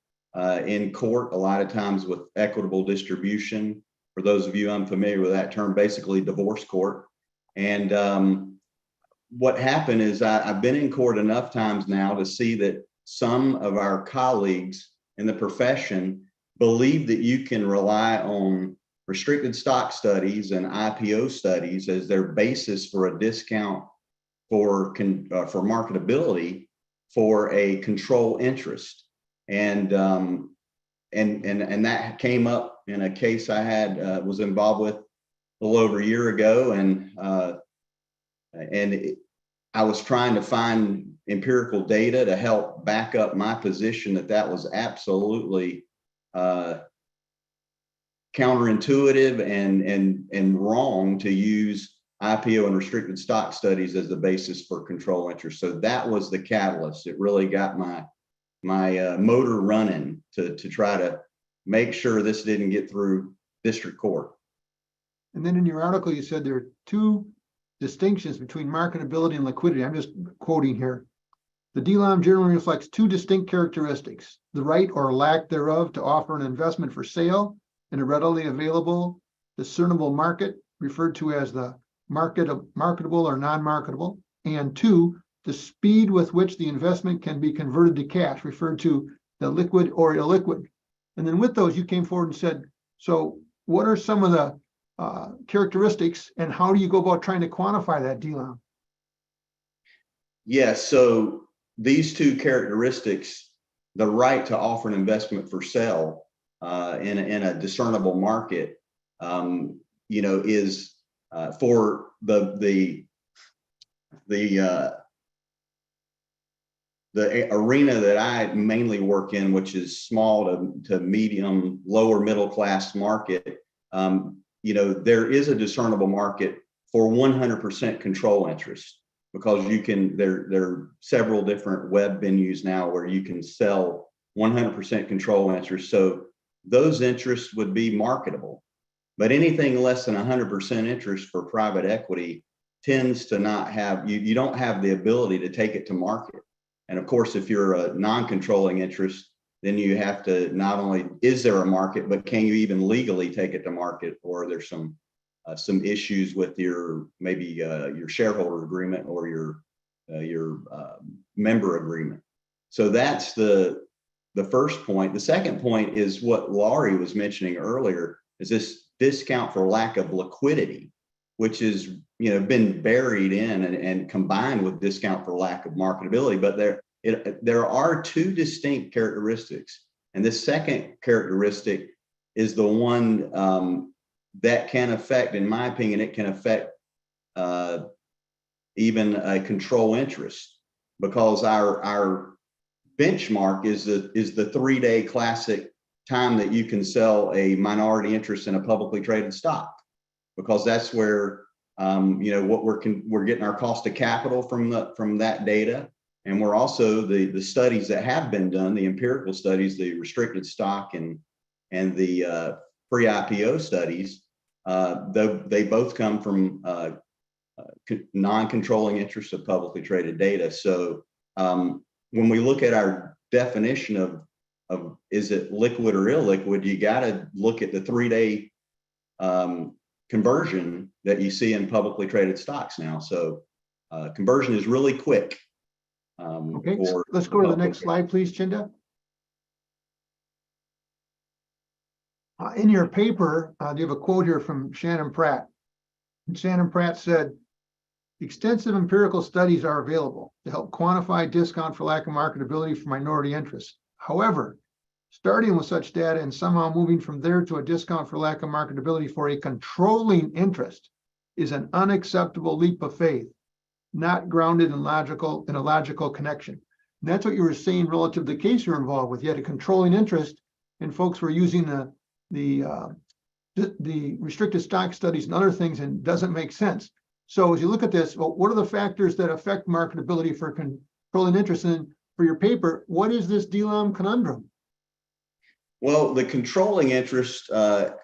Speaker 7: in court, a lot of times with equitable distribution. For those of you unfamiliar with that term, basically divorce court. And what happened is I've been in court enough times now to see that some of our colleagues in the profession believe that you can rely on restricted stock studies and IPO studies as their basis for a discount for marketability for a control interest. And that came up in a case I had was involved with a little over a year ago, and I was trying to find empirical data to help back up my position that was absolutely counterintuitive and wrong to use IPO and restricted stock studies as the basis for control interest. So that was the catalyst. It really got my motor running to try to make sure this didn't get through district court.
Speaker 3: And then in your article, you said there are 2 distinctions between marketability and liquidity. I'm just quoting here. The DLOM generally reflects 2 distinct characteristics: the right or lack thereof to offer an investment for sale in a readily available, discernible market, referred to as the marketable or non-marketable, and 2, the speed with which the investment can be converted to cash, referred to the liquid or illiquid. And then with those, you came forward and said, so what are some of the characteristics, and how do you go about trying to quantify that DLOM?
Speaker 7: Yes, so these 2 characteristics, the right to offer an investment for sale in a discernible market, is for the arena that I mainly work in, which is small to medium, lower middle class market. There is a discernible market for 100% control interest, because you can, there are several different web venues now where you can sell 100% control interest. So those interests would be marketable, but anything less than 100% interest for private equity tends to not have, you don't have the ability to take it to market. And of course, if you're a non-controlling interest, then you have to, not only is there a market, but can you even legally take it to market, or there's some issues with your, maybe your shareholder agreement or your member agreement. So that's the first point. The second point is what Lari was mentioning earlier, is this discount for lack of liquidity, which is, you know, been buried in and combined with discount for lack of marketability. But there are two distinct characteristics, and this second characteristic is the one that can affect, in my opinion, it can affect even a control interest, because our benchmark is the 3-day classic time that you can sell a minority interest in a publicly traded stock, because that's where you know, what we're getting our cost of capital from that data. And we're also the studies that have been done, the empirical studies, the restricted stock and the pre-IPO studies, they both come from non-controlling interest of publicly traded data. So when we look at our definition of is it liquid or illiquid, you got to look at the 3-day conversion that you see in publicly traded stocks now. So conversion is really quick.
Speaker 3: Okay, let's go to the next slide, please, Chinda. In your paper, you have a quote here from Shannon Pratt. And Shannon Pratt said, extensive empirical studies are available to help quantify discount for lack of marketability for minority interests. However, starting with such data and somehow moving from there to a discount for lack of marketability for a controlling interest is an unacceptable leap of faith, not grounded in a logical connection. And that's what you were saying relative to the case you're involved with. You had a controlling interest, and folks were using the restricted stock studies and other things, and it doesn't make sense. So as you look at this, well, what are the factors that affect marketability for controlling interest? And for your paper, what is this DLOM conundrum?
Speaker 7: Well, the controlling interest, the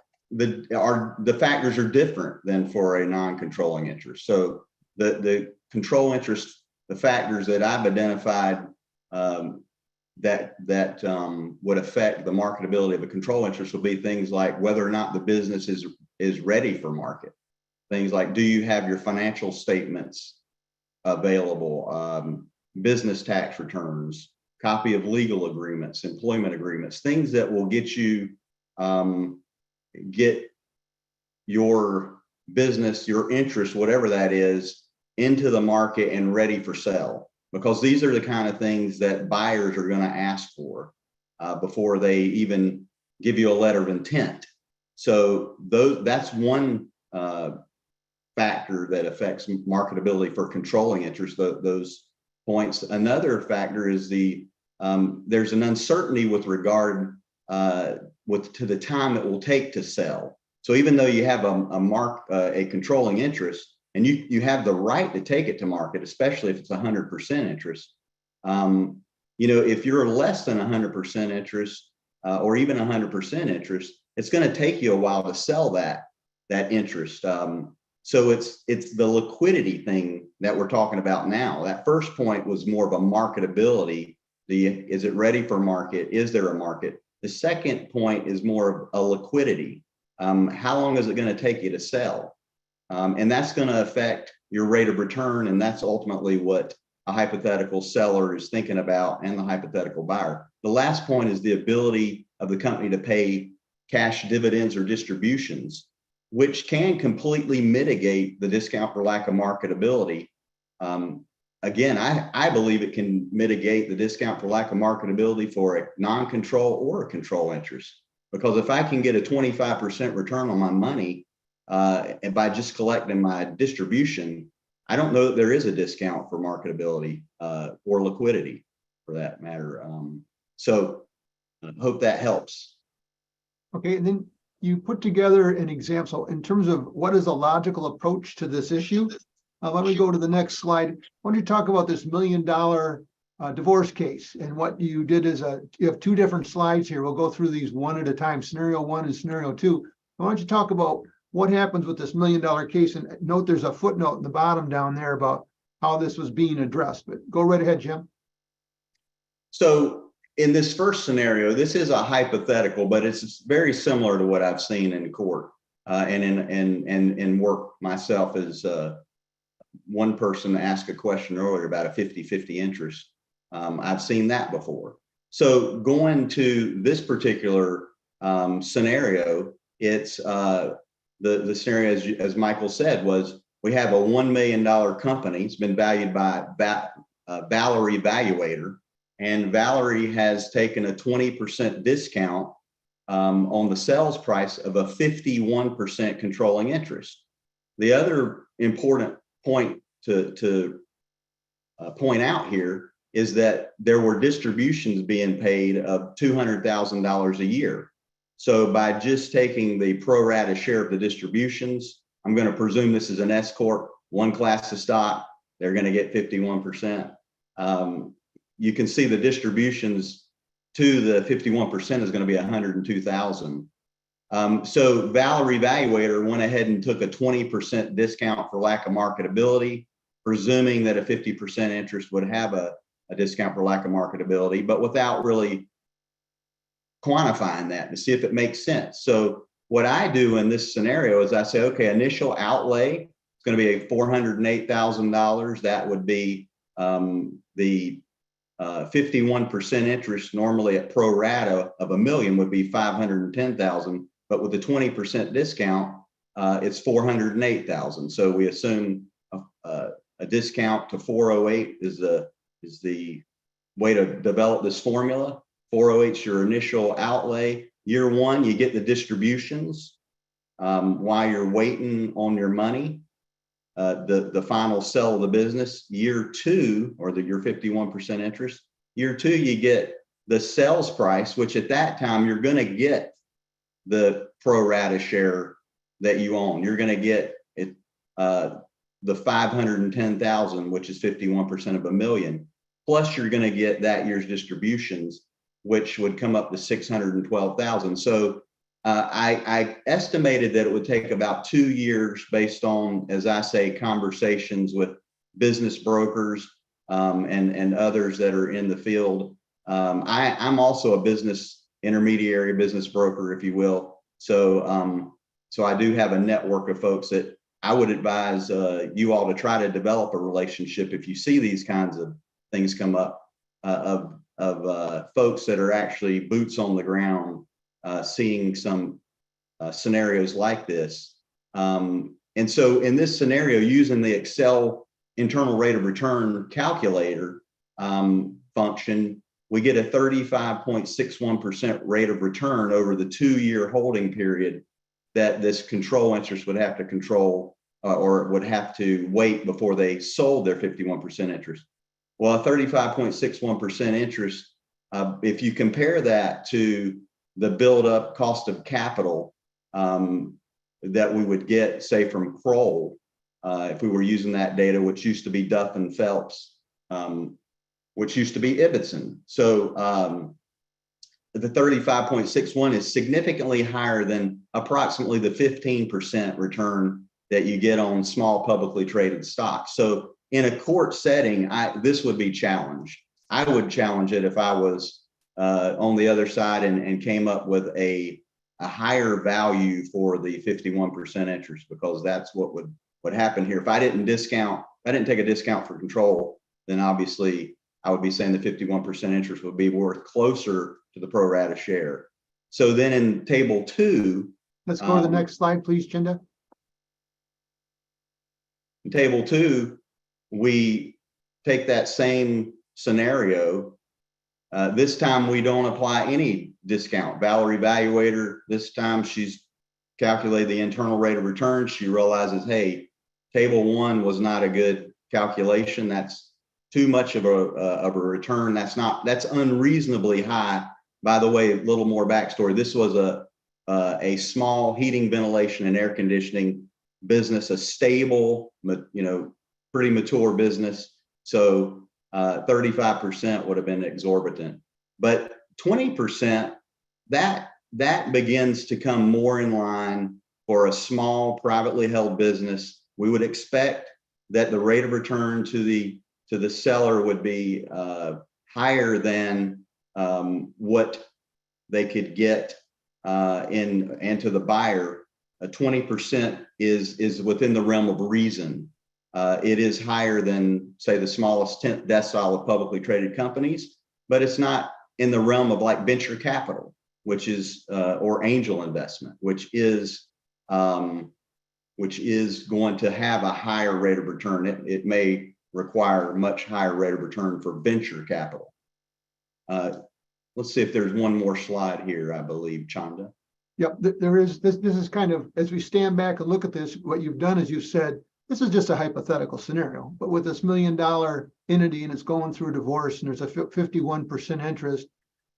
Speaker 7: factors are different than for a non-controlling interest. So the control interest, the factors that I've identified that would affect the marketability of a control interest will be things like whether or not the business is ready for market. Things like, do you have your financial statements available, business tax returns, copy of legal agreements, employment agreements, things that will get you, get your business, your interest, whatever that is, into the market and ready for sale. Because these are the kind of things that buyers are going to ask for before they even give you a letter of intent. So that's one factor that affects marketability for controlling interest, those points. Another factor is there's an uncertainty with regard to the time it will take to sell. So even though you have a controlling interest, and you have the right to take it to market, especially if it's 100% interest. You know, if you're less than 100% interest or even 100% interest, it's going to take you a while to sell that interest. So it's the liquidity thing that we're talking about now. That first point was more of a marketability. Is it ready for market? Is there a market? The second point is more of a liquidity. How long is it going to take you to sell? And that's going to affect your rate of return. And that's ultimately what a hypothetical seller is thinking about, and the hypothetical buyer. The last point is the ability of the company to pay cash dividends or distributions, which can completely mitigate the discount for lack of marketability. Again, I believe it can mitigate the discount for lack of marketability for a non-control or a control interest. Because if I can get a 25% return on my money, and by just collecting my distribution, I don't know that there is a discount for marketability or liquidity for that matter. So I hope that helps.
Speaker 3: Okay, and then you put together an example in terms of what is a logical approach to this issue. Let me go to the next slide. Why don't you talk about this $1 million divorce case? And what you did is you have two different slides here. We'll go through these one at a time, scenario 1 and scenario 2. Why don't you talk about what happens with this $1 million case? And note there's a footnote in the bottom down there about how this was being addressed. But go right ahead, Jim.
Speaker 7: So in this first scenario, this is a hypothetical, but it's very similar to what I've seen in court and in work myself. As one person asked a question earlier about a 50-50 interest. I've seen that before. So going to this particular scenario, it's the scenario, as Michael said, was we have a $1 million company. It's been valued by Valerie Valuator, and Valerie has taken a 20% discount on the sales price of a 51% controlling interest. The other important point to point out here is that there were distributions being paid of $200,000 a year. So by just taking the pro rata share of the distributions, I'm going to presume this is an S corp, one class of stock, they're going to get 51%. You can see the distributions to the 51% is going to be 102,000. So Valerie Valuator went ahead and took a 20% discount for lack of marketability, presuming that a 50% interest would have a discount for lack of marketability, but without really quantifying that to see if it makes sense. So what I do in this scenario is I say, okay, initial outlay is going to be $408,000. That would be the 51% interest normally at pro rata of $1 million would be $510,000, but with the 20% discount, it's $408,000. So we assume a discount to 408 is the way to develop this formula. 408 is your initial outlay. Year 1, you get the distributions while you're waiting on your money, the final sell of the business. Year 2, or your 51% interest. Year 2, you get the sales price, which at that time you're going to get the pro rata share that you own. You're going to get it, the 510,000, which is 51% of $1 million. Plus, you're going to get that year's distributions, which would come up to 612,000. So I estimated that it would take about 2 years based on, as I say, conversations with business brokers and others that are in the field. I'm also a business intermediary, business broker, if you will. So so I do have a network of folks that I would advise you all to try to develop a relationship if you see these kinds of things come up of folks that are actually boots on the ground, seeing some scenarios like this. And so in this scenario, using the Excel internal rate of return calculator function, we get a 35.61% rate of return over the 2-year holding period that this control interest would have to control or would have to wait before they sold their 51% interest. Well, a 35.61% interest, if you compare that to the build-up cost of capital that we would get, say, from Kroll, if we were using that data, which used to be Duff and Phelps, which used to be Ibbotson. So the 35.61 is significantly higher than approximately the 15% return that you get on small publicly traded stocks. So in a court setting, this would be challenged. I would challenge it if I was on the other side and came up with a higher value for the 51% interest, because that's what would happen here. If I didn't take a discount for control, then obviously I would be saying the 51% interest would be worth closer to the pro rata share. So then in table 2,
Speaker 3: let's go to the next slide, please, Chinda.
Speaker 7: In table 2, we take that same scenario. This time we don't apply any discount. Valerie Valuator, this time she's calculated the internal rate of return. She realizes, hey, table 1 was not a good calculation. That's too much of a return. That's unreasonably high. By the way, a little more backstory. This was a small heating, ventilation, and air conditioning business, a stable, pretty mature business. So 35% would have been exorbitant, but 20%, that begins to come more in line for a small privately held business. We would expect that the rate of return to the seller would be higher than what they could get and to the buyer. 20% is within the realm of reason. It is higher than, say, the smallest 10th decile of publicly traded companies, but it's not in the realm of like venture capital, which is or angel investment, which is going to have a higher rate of return. It may require a much higher rate of return for venture capital. Let's see if there's one more slide here, I believe, Chanda.
Speaker 3: Yep, there is. This is kind of, as we stand back and look at this, what you've done is you've said, this is just a hypothetical scenario, but with this $1 million entity and it's going through a divorce and there's a 51% interest,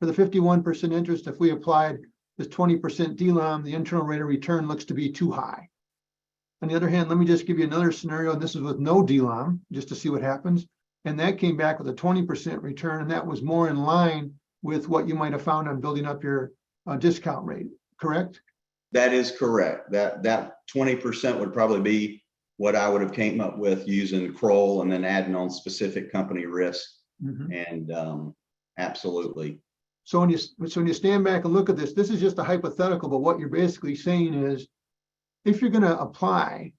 Speaker 3: for the 51% interest, if we applied this 20% DLOM, the internal rate of return looks to be too high. On the other hand, let me just give you another scenario. And this is with no DLOM, just to see what happens. And that came back with a 20% return, and that was more in line with what you might have found on building up your discount rate, correct?
Speaker 7: That is correct. That 20% would probably be what I would have came up with using Kroll and then adding on specific company risk. And absolutely.
Speaker 3: So when you stand back and look at this, this is just a hypothetical, but what you're basically saying is, if you're going to apply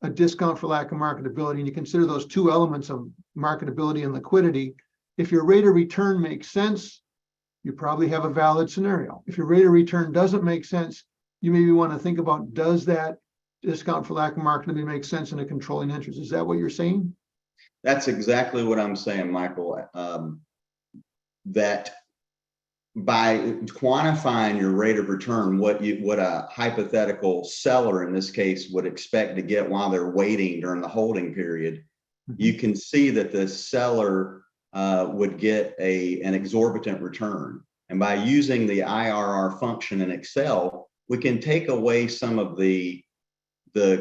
Speaker 3: a discount for lack of marketability, and you consider those two elements of marketability and liquidity, if your rate of return makes sense, you probably have a valid scenario. If your rate of return doesn't make sense, you maybe want to think about, does that discount for lack of marketability make sense in a controlling interest? Is that what you're saying?
Speaker 7: That's exactly what I'm saying, Michael. That by quantifying your rate of return, what a hypothetical seller in this case would expect to get while they're waiting during the holding period, you can see that the seller would get an exorbitant return. And by using the IRR function in Excel, we can take away some of the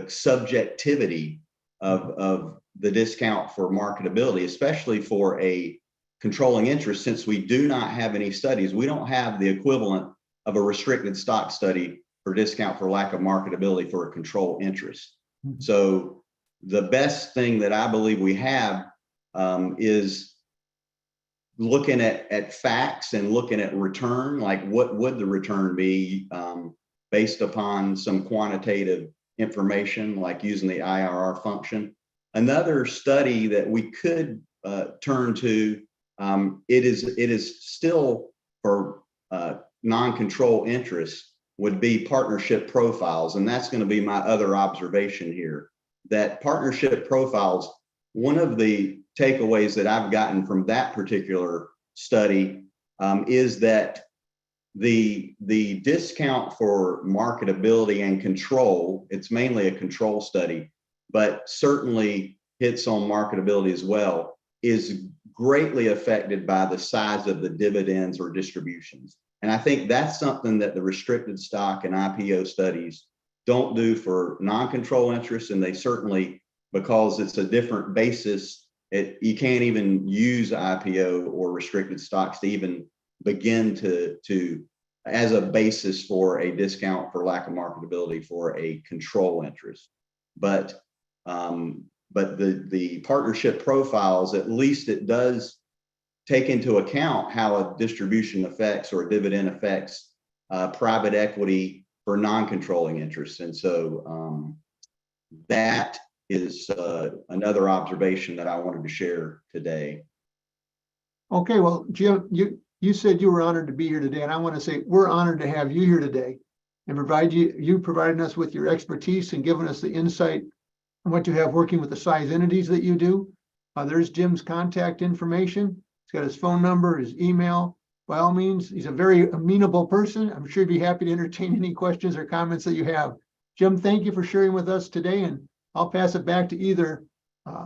Speaker 7: subjectivity of the discount for marketability, especially for a controlling interest. Since we do not have any studies, we don't have the equivalent of a restricted stock study for discount for lack of marketability for a control interest. So the best thing that I believe we have is looking at facts and looking at return, like what would the return be based upon some quantitative information, like using the IRR function. Another study that we could turn to, it is still for non-control interest, would be partnership profiles. And that's going to be my other observation here, that partnership profiles, one of the takeaways that I've gotten from that particular study is that the discount for marketability and control, it's mainly a control study, but certainly hits on marketability as well, is greatly affected by the size of the dividends or distributions. And I think that's something that the restricted stock and IPO studies don't do for non-control interests. And they certainly, because it's a different basis, you can't even use IPO or restricted stocks to even begin to as a basis for a discount for lack of marketability for a control interest. But the partnership profiles, at least it does take into account how a distribution affects or a dividend affects private equity for non-controlling interests. And so that is another observation that I wanted to share today.
Speaker 3: Okay, well, Jim, you said you were honored to be here today, and I want to say we're honored to have you here today and provide you providing us with your expertise and giving us the insight on what you have working with the size entities that you do. There's Jim's contact information. He's got his phone number, his email. By all means, he's a very amenable person. I'm sure he'd be happy to entertain any questions or comments that you have. Jim, thank you for sharing with us today, and I'll pass it back to either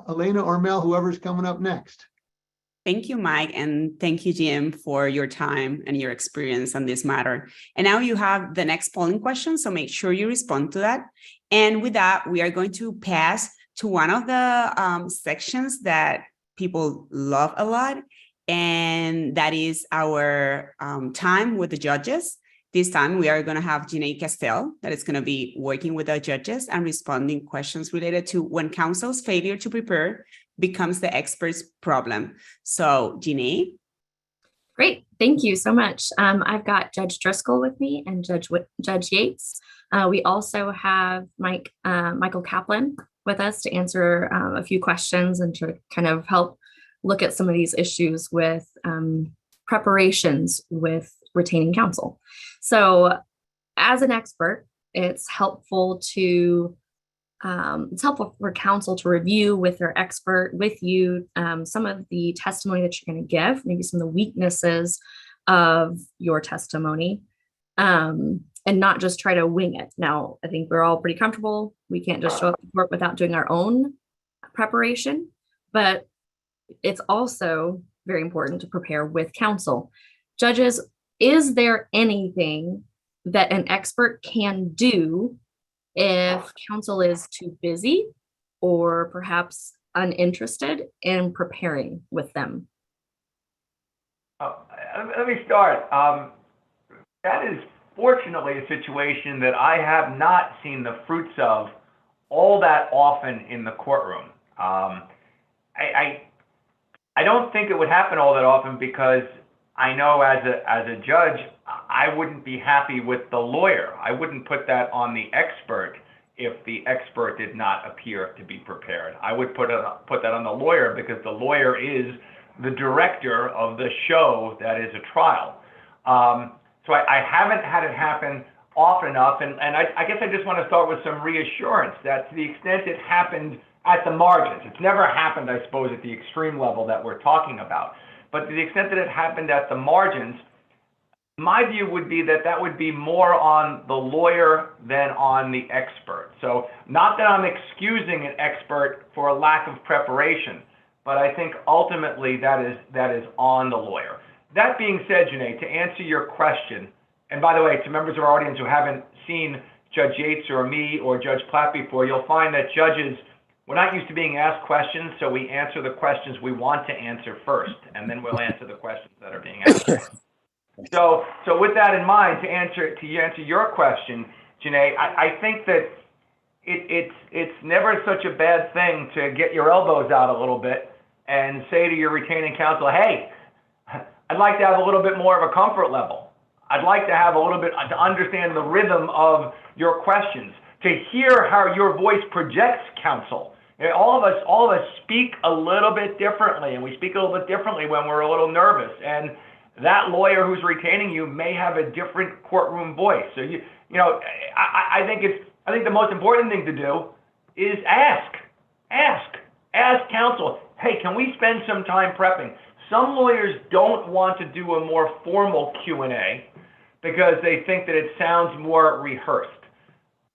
Speaker 3: Elena or Mel, whoever's coming up next.
Speaker 4: Thank you, Mike, and thank you, Jim, for your time and your experience on this matter. And now you have the next polling question, so make sure you respond to that. And with that, we are going to pass to one of the sections that people love a lot, and that is our time with the judges. This time, we are going to have Janae Castell that is going to be working with the judges and responding questions related to when counsel's failure to prepare becomes the expert's problem. So, Janae.
Speaker 8: Great. Thank you so much. I've got Judge Driscoll with me and Judge Yates. We also have Michael Kaplan with us to answer a few questions and to kind of help look at some of these issues with preparations with retaining counsel. So as an expert, it's helpful for counsel to review with their expert, with you, some of the testimony that you're going to give, maybe some of the weaknesses of your testimony, and not just try to wing it. Now, I think we're all pretty comfortable. We can't just show up to court without doing our own preparation, but it's also very important to prepare with counsel. Judges, is there anything that an expert can do if counsel is too busy or perhaps uninterested in preparing with them?
Speaker 9: Let me start. That is fortunately a situation that I have not seen the fruits of all that often in the courtroom. I don't think it would happen all that often because I know as a judge, I wouldn't be happy with the lawyer. I wouldn't put that on the expert if the expert did not appear to be prepared. I would put that on the lawyer because the lawyer is the director of the show that is a trial. So I haven't had it happen often enough, and I guess I just want to start with some reassurance that to the extent it happened at the margins, it's never happened, I suppose, at the extreme level that we're talking about, but to the extent that it happened at the margins, my view would be that that would be more on the lawyer than on the expert. So not that I'm excusing an expert for a lack of preparation, but I think ultimately that is on the lawyer. That being said, Janae, to answer your question, and by the way, to members of our audience who haven't seen Judge Yates or me or Judge Platt before, you'll find that judges, we're not used to being asked questions, so we answer the questions we want to answer first, and then we'll answer the questions that are being asked first. So with that in mind, to answer your question, Janae, I think that it's never such a bad thing to get your elbows out a little bit and say to your retaining counsel, hey, I'd like to have a little bit more of a comfort level. I'd like to have a little bit to understand the rhythm of your questions, to hear how your voice projects counsel. All of us speak a little bit differently, and we speak a little bit differently when we're a little nervous. And that lawyer who's retaining you may have a different courtroom voice. So I think the most important thing to do is ask counsel, hey, can we spend some time prepping? Some lawyers don't want to do a more formal Q&A because they think that it sounds more rehearsed.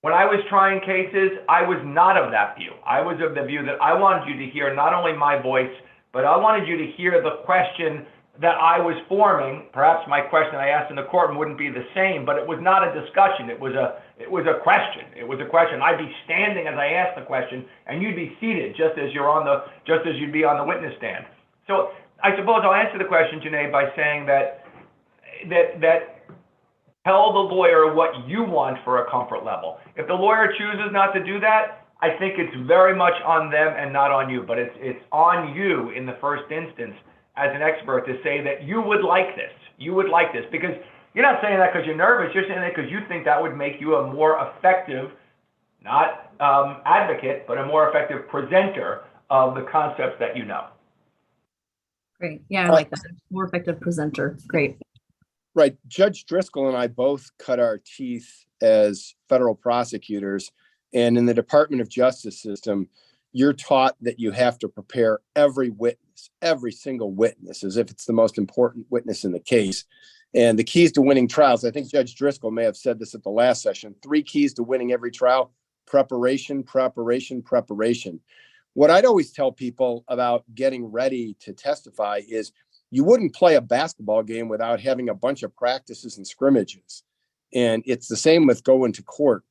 Speaker 9: When I was trying cases, I was not of that view. I was of the view that I wanted you to hear not only my voice, but I wanted you to hear the question that I was forming. Perhaps my question I asked in the courtroom wouldn't be the same, but it was not a discussion. It was a question. It was a question. I'd be standing as I asked the question, and you'd be seated just as you'd be on the witness stand. So I suppose I'll answer the question, Janae, by saying that tell the lawyer what you want for a comfort level. If the lawyer chooses not to do that, I think it's very much on them and not on you. But it's on you in the first instance as an expert to say that you would like this. You would like this because you're not saying that because you're nervous. You're saying that because you think that would make you a more effective, not advocate, but a more effective presenter of the concepts that you know.
Speaker 8: Great. Yeah, I like that. More effective presenter. Great.
Speaker 10: Right. Judge Driscoll and I both cut our teeth as federal prosecutors. And in the Department of Justice system, you're taught that you have to prepare every witness, every single witness, as if it's the most important witness in the case. And the keys to winning trials, I think Judge Driscoll may have said this at the last session, 3 keys to winning every trial: preparation, preparation, preparation. What I'd always tell people about getting ready to testify is you wouldn't play a basketball game without having a bunch of practices and scrimmages. And it's the same with going to court.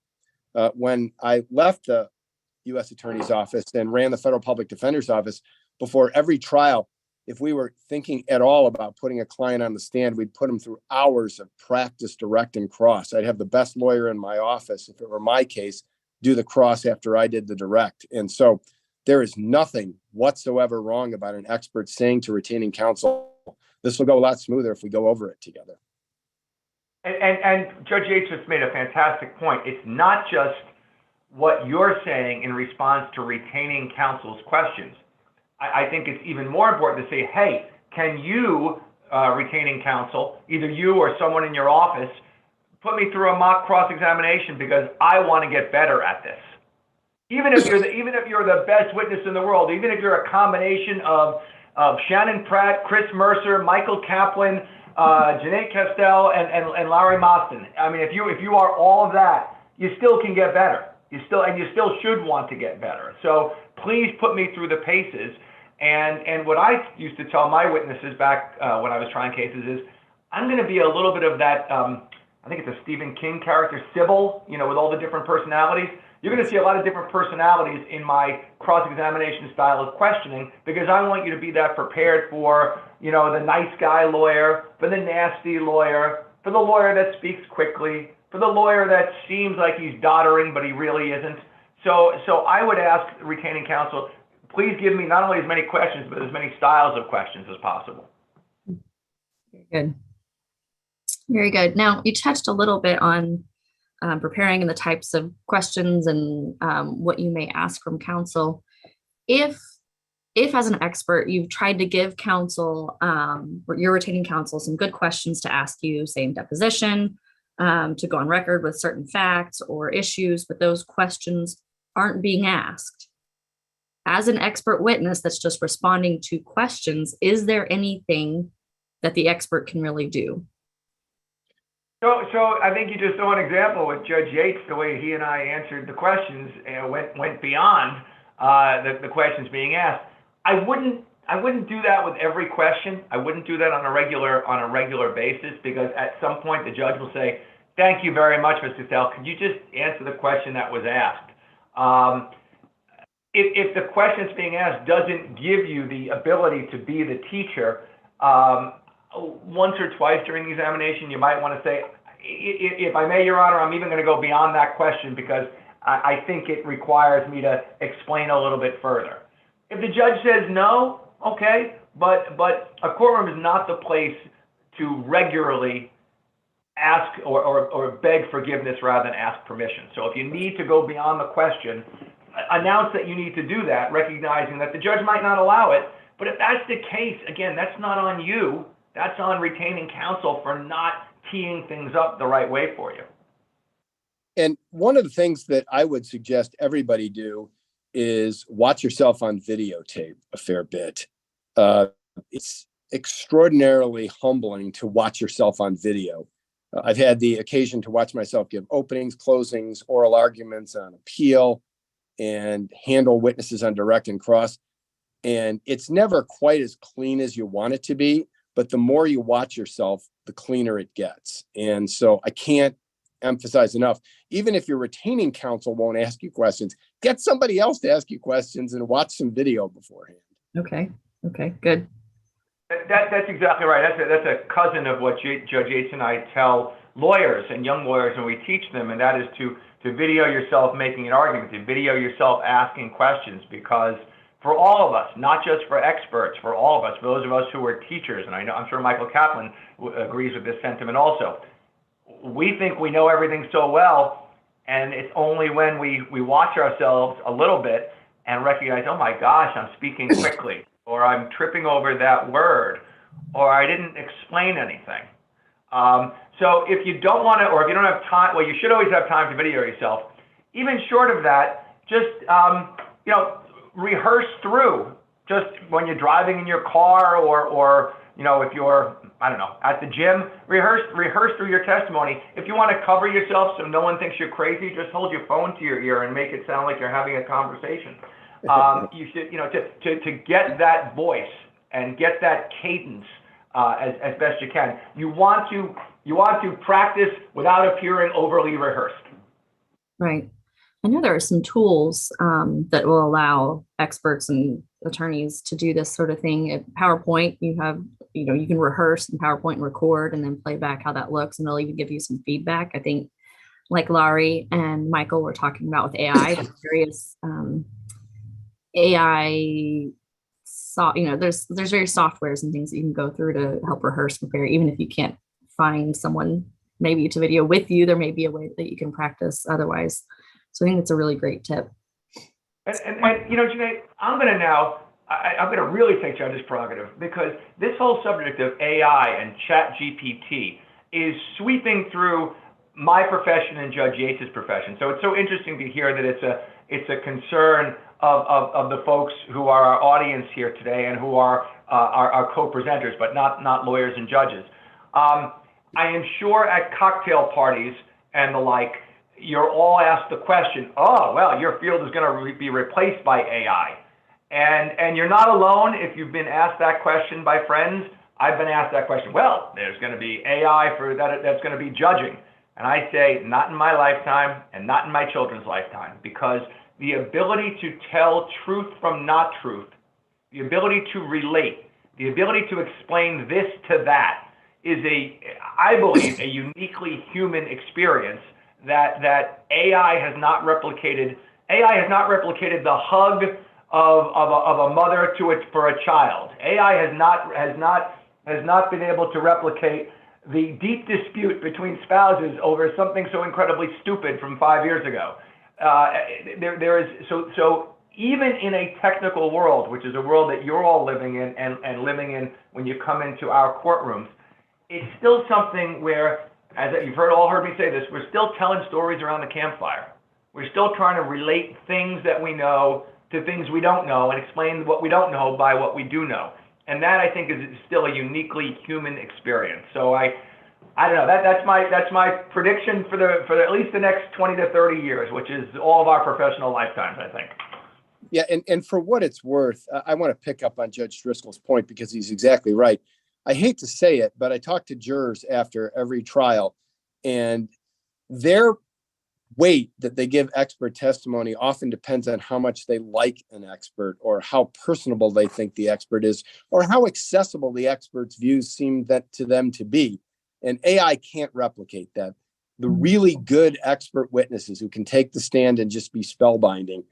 Speaker 10: When I left the U.S. Attorney's Office and ran the Federal Public Defender's Office, before every trial, if we were thinking at all about putting a client on the stand, we'd put them through hours of practice, direct and cross. I'd have the best lawyer in my office, if it were my case, do the cross after I did the direct. And so there is nothing whatsoever wrong about an expert saying to retaining counsel, this will go a lot smoother if we go over it together.
Speaker 9: And Judge Yates just made a fantastic point. It's not just what you're saying in response to retaining counsel's questions. I think it's even more important to say, hey, can you, retaining counsel, either you or someone in your office, put me through a mock cross-examination because I want to get better at this. Even if you're the best witness in the world, even if you're a combination of Shannon Pratt, Chris Mercer, Michael Kaplan, Janae Castell, and Lari Masten. I mean, if you are all of that, you still can get better. You still should want to get better. So please put me through the paces. And what I used to tell my witnesses back when I was trying cases is, I'm going to be a little bit of that. I think it's a Stephen King character, Sybil. You know, with all the different personalities. You're going to see a lot of different personalities in my cross-examination style of questioning, because I want you to be that prepared for, you know, the nice guy lawyer, for the nasty lawyer, for the lawyer that speaks quickly, for the lawyer that seems like he's doddering, but he really isn't. So I would ask retaining counsel, please give me not only as many questions, but as many styles of questions as possible.
Speaker 8: Very good. Very good. Now, you touched a little bit on preparing and the types of questions and what you may ask from counsel. If as an expert, you've tried to give counsel, or you're retaining counsel, some good questions to ask you, say in deposition, to go on record with certain facts or issues, but those questions aren't being asked. As an expert witness that's just responding to questions, is there anything that the expert can really do?
Speaker 9: So I think you just saw an example with Judge Yates, the way he and I answered the questions went beyond the questions being asked. I wouldn't do that with every question. I wouldn't do that on a regular basis, because at some point the judge will say, "Thank you very much, Mr. Castell. Could you just answer the question that was asked?" If the question that's being asked doesn't give you the ability to be the teacher, once or twice during the examination, you might want to say, if I may, Your Honor, I'm even going to go beyond that question because I think it requires me to explain a little bit further. If the judge says no, okay, but a courtroom is not the place to regularly ask or beg forgiveness rather than ask permission. So if you need to go beyond the question, announce that you need to do that, recognizing that the judge might not allow it. But if that's the case, again, that's not on you. That's on retaining counsel for not teeing things up the right way for you.
Speaker 10: And one of the things that I would suggest everybody do is watch yourself on videotape a fair bit. It's extraordinarily humbling to watch yourself on video. I've had the occasion to watch myself give openings, closings, oral arguments on appeal, and handle witnesses on direct and cross. And it's never quite as clean as you want it to be, but the more you watch yourself, the cleaner it gets. And so I can't emphasize enough, even if your retaining counsel won't ask you questions, get somebody else to ask you questions and watch some video beforehand.
Speaker 8: Okay, good.
Speaker 9: That's exactly right. That's a cousin of what Judge Yates and I tell lawyers and young lawyers when we teach them, and that is to video yourself making an argument, to video yourself asking questions, because for all of us, not just for experts, for all of us, for those of us who are teachers, and I'm sure Michael Kaplan agrees with this sentiment also, we think we know everything so well, and it's only when we watch ourselves a little bit and recognize, oh my gosh, I'm speaking quickly, or I'm tripping over that word, or I didn't explain anything. So if you don't want to, or if you don't have time, well, you should always have time to video yourself. Even short of that, just, rehearse through, just when you're driving in your car, or if you're, I don't know, at the gym, rehearse through your testimony. If you want to cover yourself so no one thinks you're crazy, just hold your phone to your ear and make it sound like you're having a conversation. You should, to get that voice and get that cadence as best you can. You want to practice without appearing overly rehearsed.
Speaker 8: Right. I know there are some tools that will allow experts and attorneys to do this sort of thing. At PowerPoint, you have, you can rehearse in PowerPoint and record and then play back how that looks, and they'll even give you some feedback. I think like Lari and Michael were talking about with AI, various AI, there's various softwares and things that you can go through to help rehearse, prepare, even if you can't find someone maybe to video with you, there may be a way that you can practice otherwise. So I think it's a really great tip.
Speaker 9: And Janae, I'm going to really take Judge's prerogative, because this whole subject of AI and Chat GPT is sweeping through my profession and Judge Yates's profession. So it's so interesting to hear that it's a concern of the folks who are our audience here today and who are our co-presenters, but not lawyers and judges. I am sure at cocktail parties and the like, you're all asked the question, oh, well, your field is going to be replaced by AI. And you're not alone if you've been asked that question by friends. I've been asked that question. Well, there's going to be AI for that, that's going to be judging. And I say, not in my lifetime and not in my children's lifetime, because the ability to tell truth from not truth, the ability to relate, the ability to explain this to that is I believe, a uniquely human experience that AI has not replicated. AI has not replicated the hug of a mother for a child. AI has not been able to replicate the deep dispute between spouses over something so incredibly stupid from 5 years ago. So even in a technical world, which is a world that you're all living in and living in when you come into our courtrooms, it's still something where, as you've all heard me say this, we're still telling stories around the campfire. We're still trying to relate things that we know to things we don't know and explain what we don't know by what we do know. And that, I think, is still a uniquely human experience. So I don't know. That's my prediction for at least the next 20 to 30 years, which is all of our professional lifetimes, I think.
Speaker 10: Yeah, and for what it's worth, I want to pick up on Judge Driscoll's point, because he's exactly right. I hate to say it, but I talk to jurors after every trial, and their weight that they give expert testimony often depends on how much they like an expert, or how personable they think the expert is, or how accessible the expert's views seem to them to be. And AI can't replicate that. The really good expert witnesses who can take the stand and just be spellbinding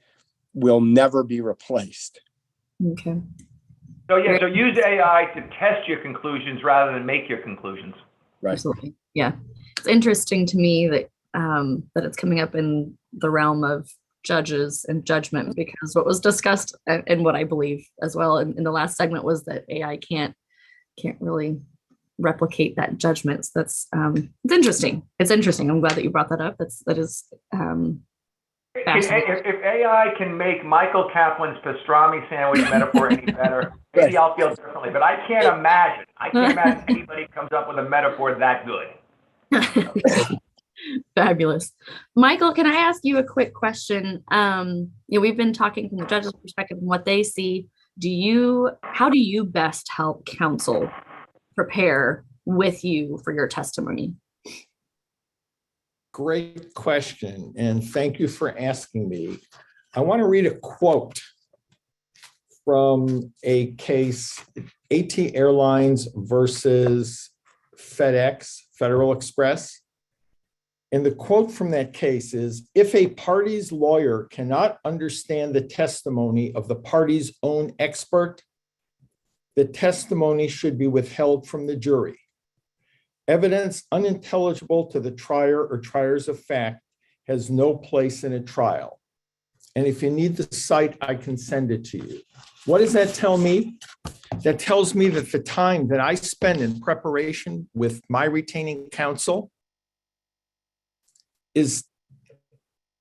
Speaker 10: will never be replaced.
Speaker 8: Okay.
Speaker 9: So use AI to test your conclusions rather than make your conclusions.
Speaker 10: Right.
Speaker 8: Absolutely. Yeah. It's interesting to me that that it's coming up in the realm of judges and judgment, because what was discussed and what I believe as well in the last segment was that AI can't really replicate that judgment. So that's it's interesting. It's interesting. I'm glad that you brought that up. That is fascinating.
Speaker 9: If AI can make Michael Kaplan's pastrami sandwich metaphor any better, maybe I'll feel differently. But I can't imagine anybody comes up with a metaphor that good.
Speaker 8: Fabulous. Michael, can I ask you a quick question? We've been talking from the judge's perspective and what they see. How do you best help counsel prepare with you for your testimony?
Speaker 11: Great question, and thank you for asking me. I want to read a quote from a case, AT Airlines versus FedEx, Federal Express. And the quote from that case is, if a party's lawyer cannot understand the testimony of the party's own expert, the testimony should be withheld from the jury. Evidence unintelligible to the trier or triers of fact has no place in a trial. And if you need the cite, I can send it to you. What does that tell me? That tells me that the time that I spend in preparation with my retaining counsel is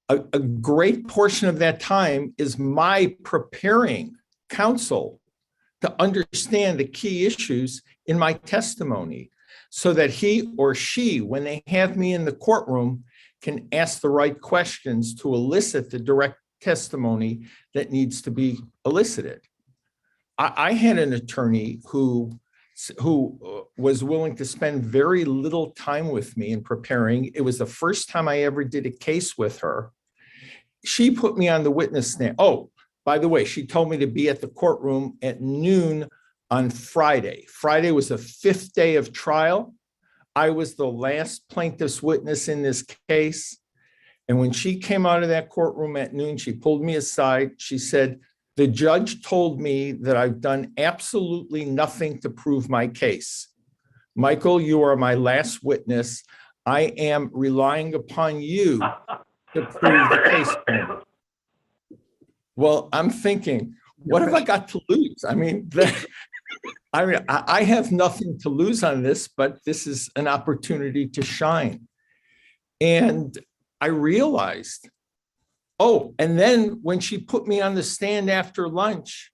Speaker 11: a great portion of that time is my preparing counsel to understand the key issues in my testimony, so that he or she, when they have me in the courtroom, can ask the right questions to elicit the direct testimony that needs to be elicited. I had an attorney who was willing to spend very little time with me in preparing. It was the first time I ever did a case with her. She put me on the witness stand. Oh, by the way, she told me to be at the courtroom at noon on Friday. Friday was the 5th day of trial. I was the last plaintiff's witness in this case. And when she came out of that courtroom at noon, she pulled me aside. She said, "The judge told me that I've done absolutely nothing to prove my case. Michael, you are my last witness. I am relying upon you to prove the case for me." Well, I'm thinking, what have I got to lose? I mean, I have nothing to lose on this, but this is an opportunity to shine. And I realized, oh, and then when she put me on the stand after lunch,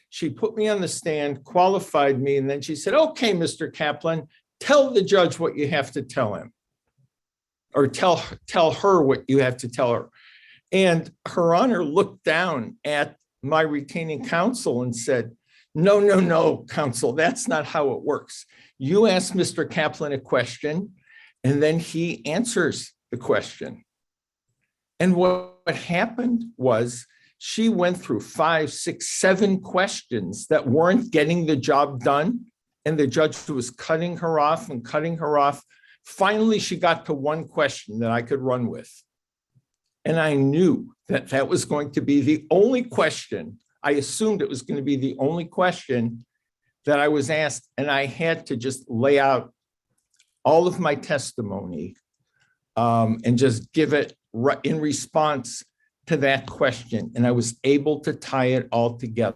Speaker 11: she put me on the stand, qualified me, and then she said, "Okay, Mr. Kaplan, tell the judge what you have to tell him, or tell her what you have to tell her." And Her Honor looked down at my retaining counsel and said, no, counsel, that's not how it works. You ask Mr. Kaplan a question, and then he answers the question. And what happened was she went through 5, 6, 7 questions that weren't getting the job done, and the judge was cutting her off and cutting her off. Finally, she got to one question that I could run with. And I knew that that was going to be the only question. I assumed it was going to be the only question that I was asked. And I had to just lay out all of my testimony and just give it in response to that question. And I was able to tie it all together.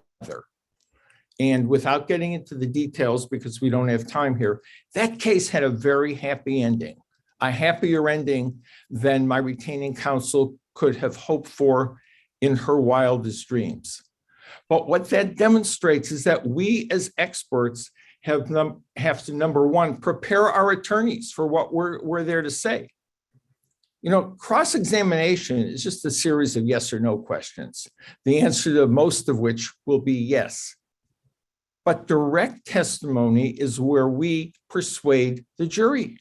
Speaker 11: And without getting into the details, because we don't have time here, that case had a very happy ending. A happier ending than my retaining counsel could have hoped for in her wildest dreams. But what that demonstrates is that we as experts have to, number one, prepare our attorneys for what we're there to say. You know, cross-examination is just a series of yes or no questions, the answer to most of which will be yes. But direct testimony is where we persuade the jury.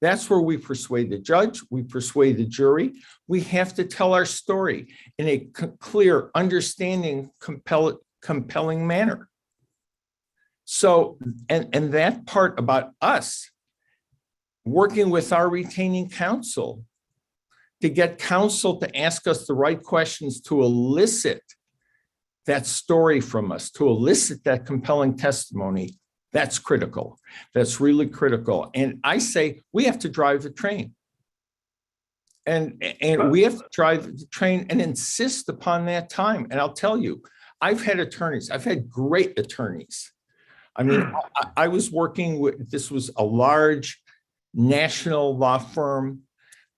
Speaker 11: That's where we persuade the judge, we persuade the jury. We have to tell our story in a clear, understanding, compelling manner. So, and that part about us working with our retaining counsel to get counsel to ask us the right questions to elicit that story from us, to elicit that compelling testimony, that's critical. That's really critical. And I say we have to drive the train. And we have to drive the train and insist upon that time. And I'll tell you, I've had attorneys, I've had great attorneys. I mean, I was working with, this was a large national law firm.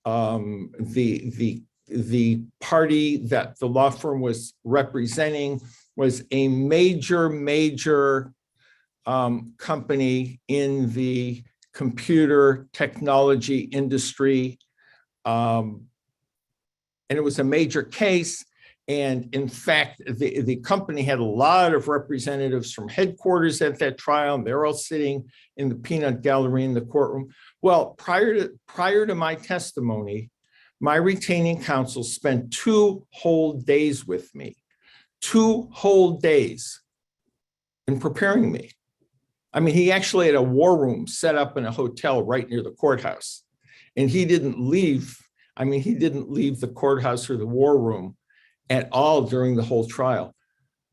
Speaker 11: The party that the law firm was representing was a major company in the computer technology industry. And it was a major case. And in fact, the company had a lot of representatives from headquarters at that trial. They're all sitting in the peanut gallery in the courtroom. Well, prior to my testimony, my retaining counsel spent 2 whole days with me, 2 whole days in preparing me. I mean, he actually had a war room set up in a hotel right near the courthouse. And he didn't leave. I mean, he didn't leave the courthouse or the war room at all during the whole trial.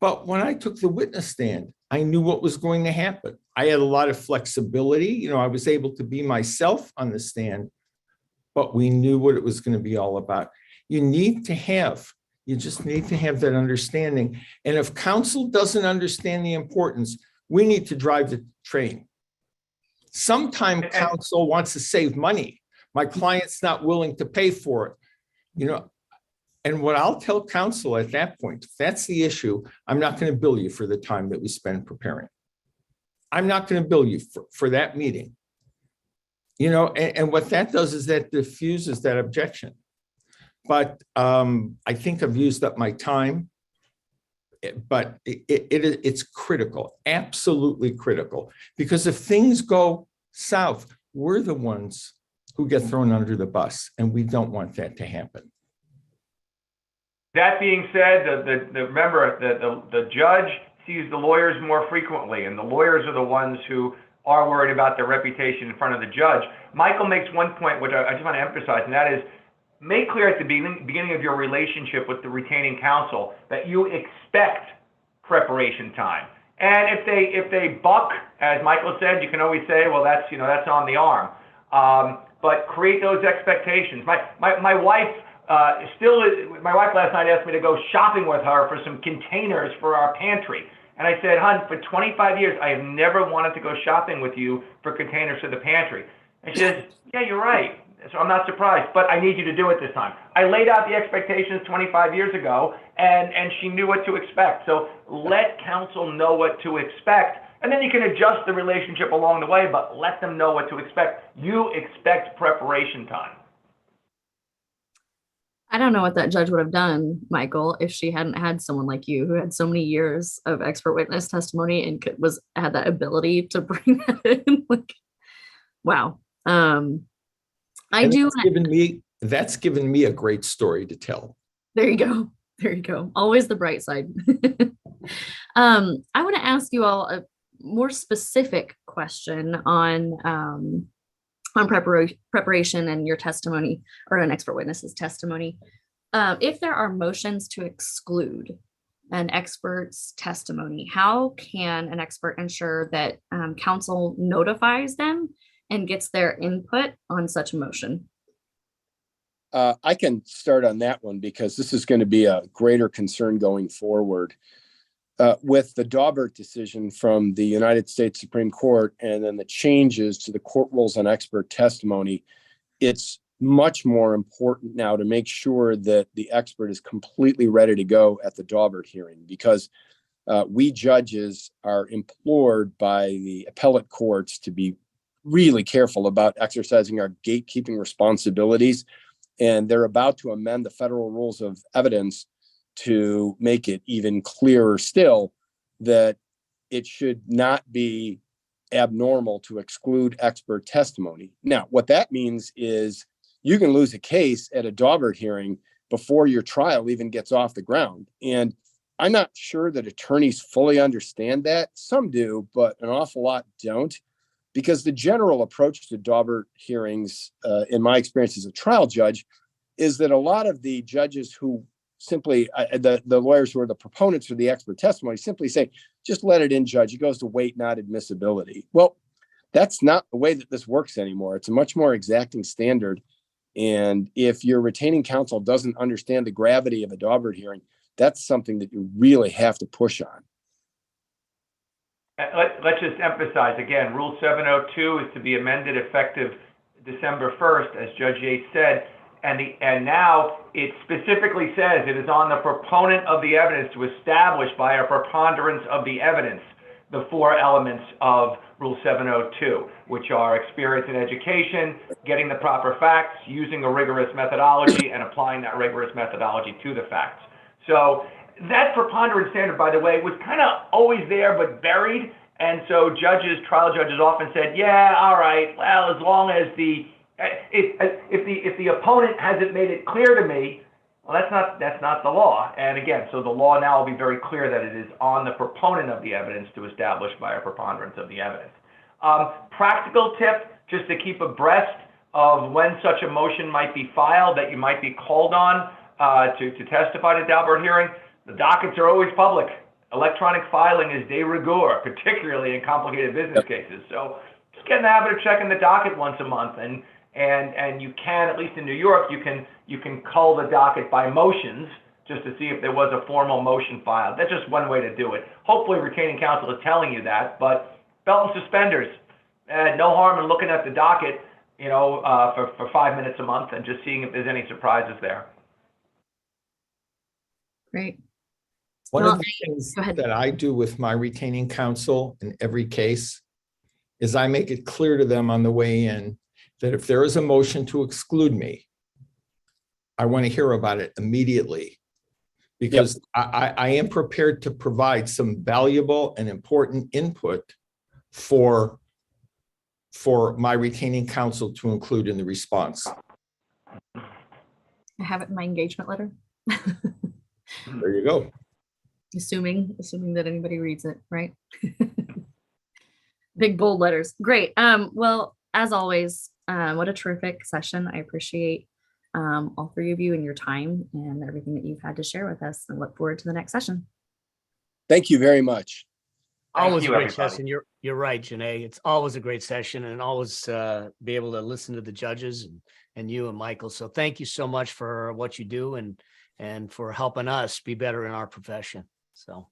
Speaker 11: But when I took the witness stand, I knew what was going to happen. I had a lot of flexibility. You know, I was able to be myself on the stand, but we knew what it was going to be all about. You just need to have that understanding. And if counsel doesn't understand the importance, we need to drive the train. Sometimes counsel wants to save money. My client's not willing to pay for it, you know. And what I'll tell counsel at that point, if that's the issue, I'm not going to bill you for the time that we spend preparing. I'm not going to bill you for that meeting. You know, and what that does is that diffuses that objection. but I think I've used up my time. But it's critical, absolutely critical, because if things go south, we're the ones who get thrown under the bus, and we don't want that to happen.
Speaker 9: That being said, remember, the judge sees the lawyers more frequently, and the lawyers are the ones who are worried about their reputation in front of the judge. Michael makes one point, which I just want to emphasize, and that is, make clear at the beginning of your relationship with the retaining counsel that you expect preparation time. And if they buck, as Michael said, you can always say, well, that's on the arm. But create those expectations. My wife last night asked me to go shopping with her for some containers for our pantry. And I said, hon, for 25 years, I have never wanted to go shopping with you for containers for the pantry. And she says, yeah, you're right. So I'm not surprised, but I need you to do it this time. I laid out the expectations 25 years ago, and she knew what to expect. So let counsel know what to expect, and then you can adjust the relationship along the way, but let them know what to expect. You expect preparation time.
Speaker 8: I don't know what that judge would have done, Michael, if she hadn't had someone like you who had so many years of expert witness testimony and had that ability to bring that in. Like, wow.
Speaker 11: That's given me a great story to tell.
Speaker 8: There you go. There you go. Always the bright side. I want to ask you all a more specific question on preparation and your testimony, or an expert witness's testimony. If there are motions to exclude an expert's testimony, how can an expert ensure that counsel notifies them and gets their input on such a motion?
Speaker 10: I can start on that one because this is going to be a greater concern going forward. With the Daubert decision from the United States Supreme Court and then the changes to the court rules on expert testimony, it's much more important now to make sure that the expert is completely ready to go at the Daubert hearing, because we judges are implored by the appellate courts to be really careful about exercising our gatekeeping responsibilities. And they're about to amend the federal rules of evidence to make it even clearer still that it should not be abnormal to exclude expert testimony. Now, what that means is you can lose a case at a Daubert hearing before your trial even gets off the ground. And I'm not sure that attorneys fully understand that. Some do, but an awful lot don't. Because the general approach to Daubert hearings, in my experience as a trial judge, is that a lot of the judges who simply, the lawyers who are the proponents for the expert testimony simply say, just let it in, judge. It goes to weight, not admissibility. Well, that's not the way that this works anymore. It's a much more exacting standard. And if your retaining counsel doesn't understand the gravity of a Daubert hearing, that's something that you really have to push on.
Speaker 9: Let's just emphasize again, Rule 702 is to be amended effective December 1st, as Judge Yates said, and now it specifically says it is on the proponent of the evidence to establish by a preponderance of the evidence the four elements of Rule 702, which are experience and education, getting the proper facts, using a rigorous methodology, and applying that rigorous methodology to the facts. So that preponderance standard, by the way, was kind of always there but buried, and so trial judges often said, yeah, all right, well, as long as if the opponent hasn't made it clear to me, well, that's not the law. And again, so the law now will be very clear that it is on the proponent of the evidence to establish by a preponderance of the evidence. Practical tip, just to keep abreast of when such a motion might be filed, that you might be called on to testify at a Daubert hearing. The dockets are always public. Electronic filing is de rigueur, particularly in complicated business cases. So just get in the habit of checking the docket once a month, and you can, at least in New York, you can cull the docket by motions just to see if there was a formal motion filed. That's just one way to do it. Hopefully retaining counsel is telling you that, but belt and suspenders. No harm in looking at the docket, for 5 minutes a month and just seeing if there's any surprises there.
Speaker 8: Great.
Speaker 11: One of the things that I do with my retaining counsel in every case is I make it clear to them on the way in that if there is a motion to exclude me, I want to hear about it immediately because I am prepared to provide some valuable and important input for my retaining counsel to include in the response.
Speaker 8: I have it in my engagement letter.
Speaker 11: There you go.
Speaker 8: assuming that anybody reads it, right? Big bold letters. Great. Well, as always, what a terrific session. I appreciate all three of you and your time and everything that you've had to share with us, and look forward to the next session.
Speaker 10: Thank you very much.
Speaker 2: Always a
Speaker 9: you,
Speaker 2: great
Speaker 9: everybody.
Speaker 2: session. You're right, Janae. It's always a great session, and always be able to listen to the judges and you and Michael. So thank you so much for what you do and for helping us be better in our profession. So,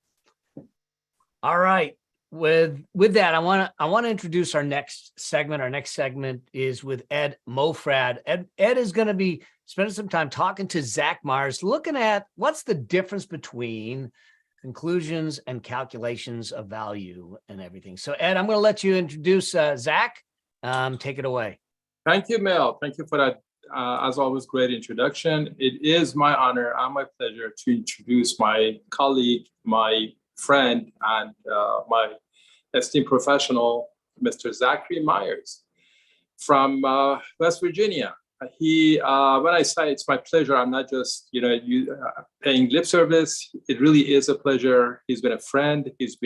Speaker 2: all right. With that, I want to introduce our next segment. Our next segment is with Ed Mofrad. Ed is going to be spending some time talking to Zach Meyers, looking at what's the difference between conclusions and calculations of value and everything. So Ed, I'm going to let you introduce Zach. Take it away.
Speaker 12: Thank you, Mel. Thank you for that, as always, great introduction. It is my honor and my pleasure to introduce my colleague, my friend, and my esteemed professional, Mr. Zachary Meyers from West Virginia. He, when I say it's my pleasure, I'm not just, paying lip service. It really is a pleasure. He's been a friend. He's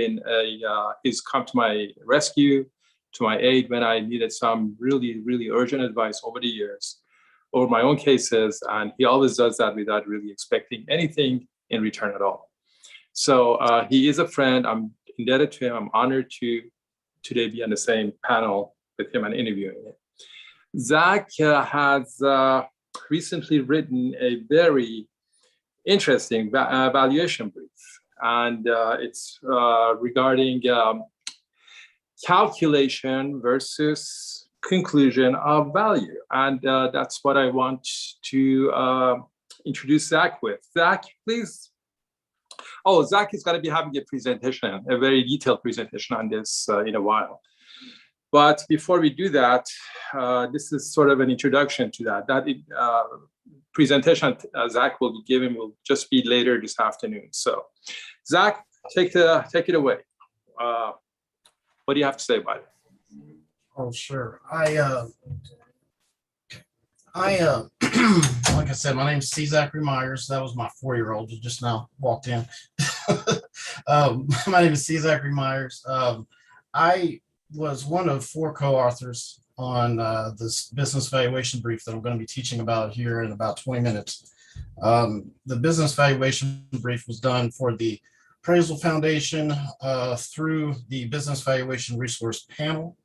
Speaker 12: come to my rescue, to my aid when I needed some really, really urgent advice over the years, over my own cases. And he always does that without really expecting anything in return at all. So he is a friend. I'm indebted to him. I'm honored to today be on the same panel with him and interviewing him. Zach has recently written a very interesting valuation brief, and it's regarding calculation versus conclusion of value. And that's what I want to introduce Zach with. Zach, please. Oh, Zach is going to be having a presentation, a very detailed presentation on this in a while. But before we do that, this is sort of an introduction to that. That presentation Zach will be giving will just be later this afternoon. So, Zach, take it away. What do you have to say about it?
Speaker 13: Oh, sure. Like I said, my name's C. Zachary Meyers. That was my 4-year-old who just now walked in. My name is C. Zachary Meyers. I was one of 4 co-authors on this business valuation brief that I'm going to be teaching about here in about 20 minutes. The business valuation brief was done for the Appraisal Foundation through the Business Valuation Resource Panel,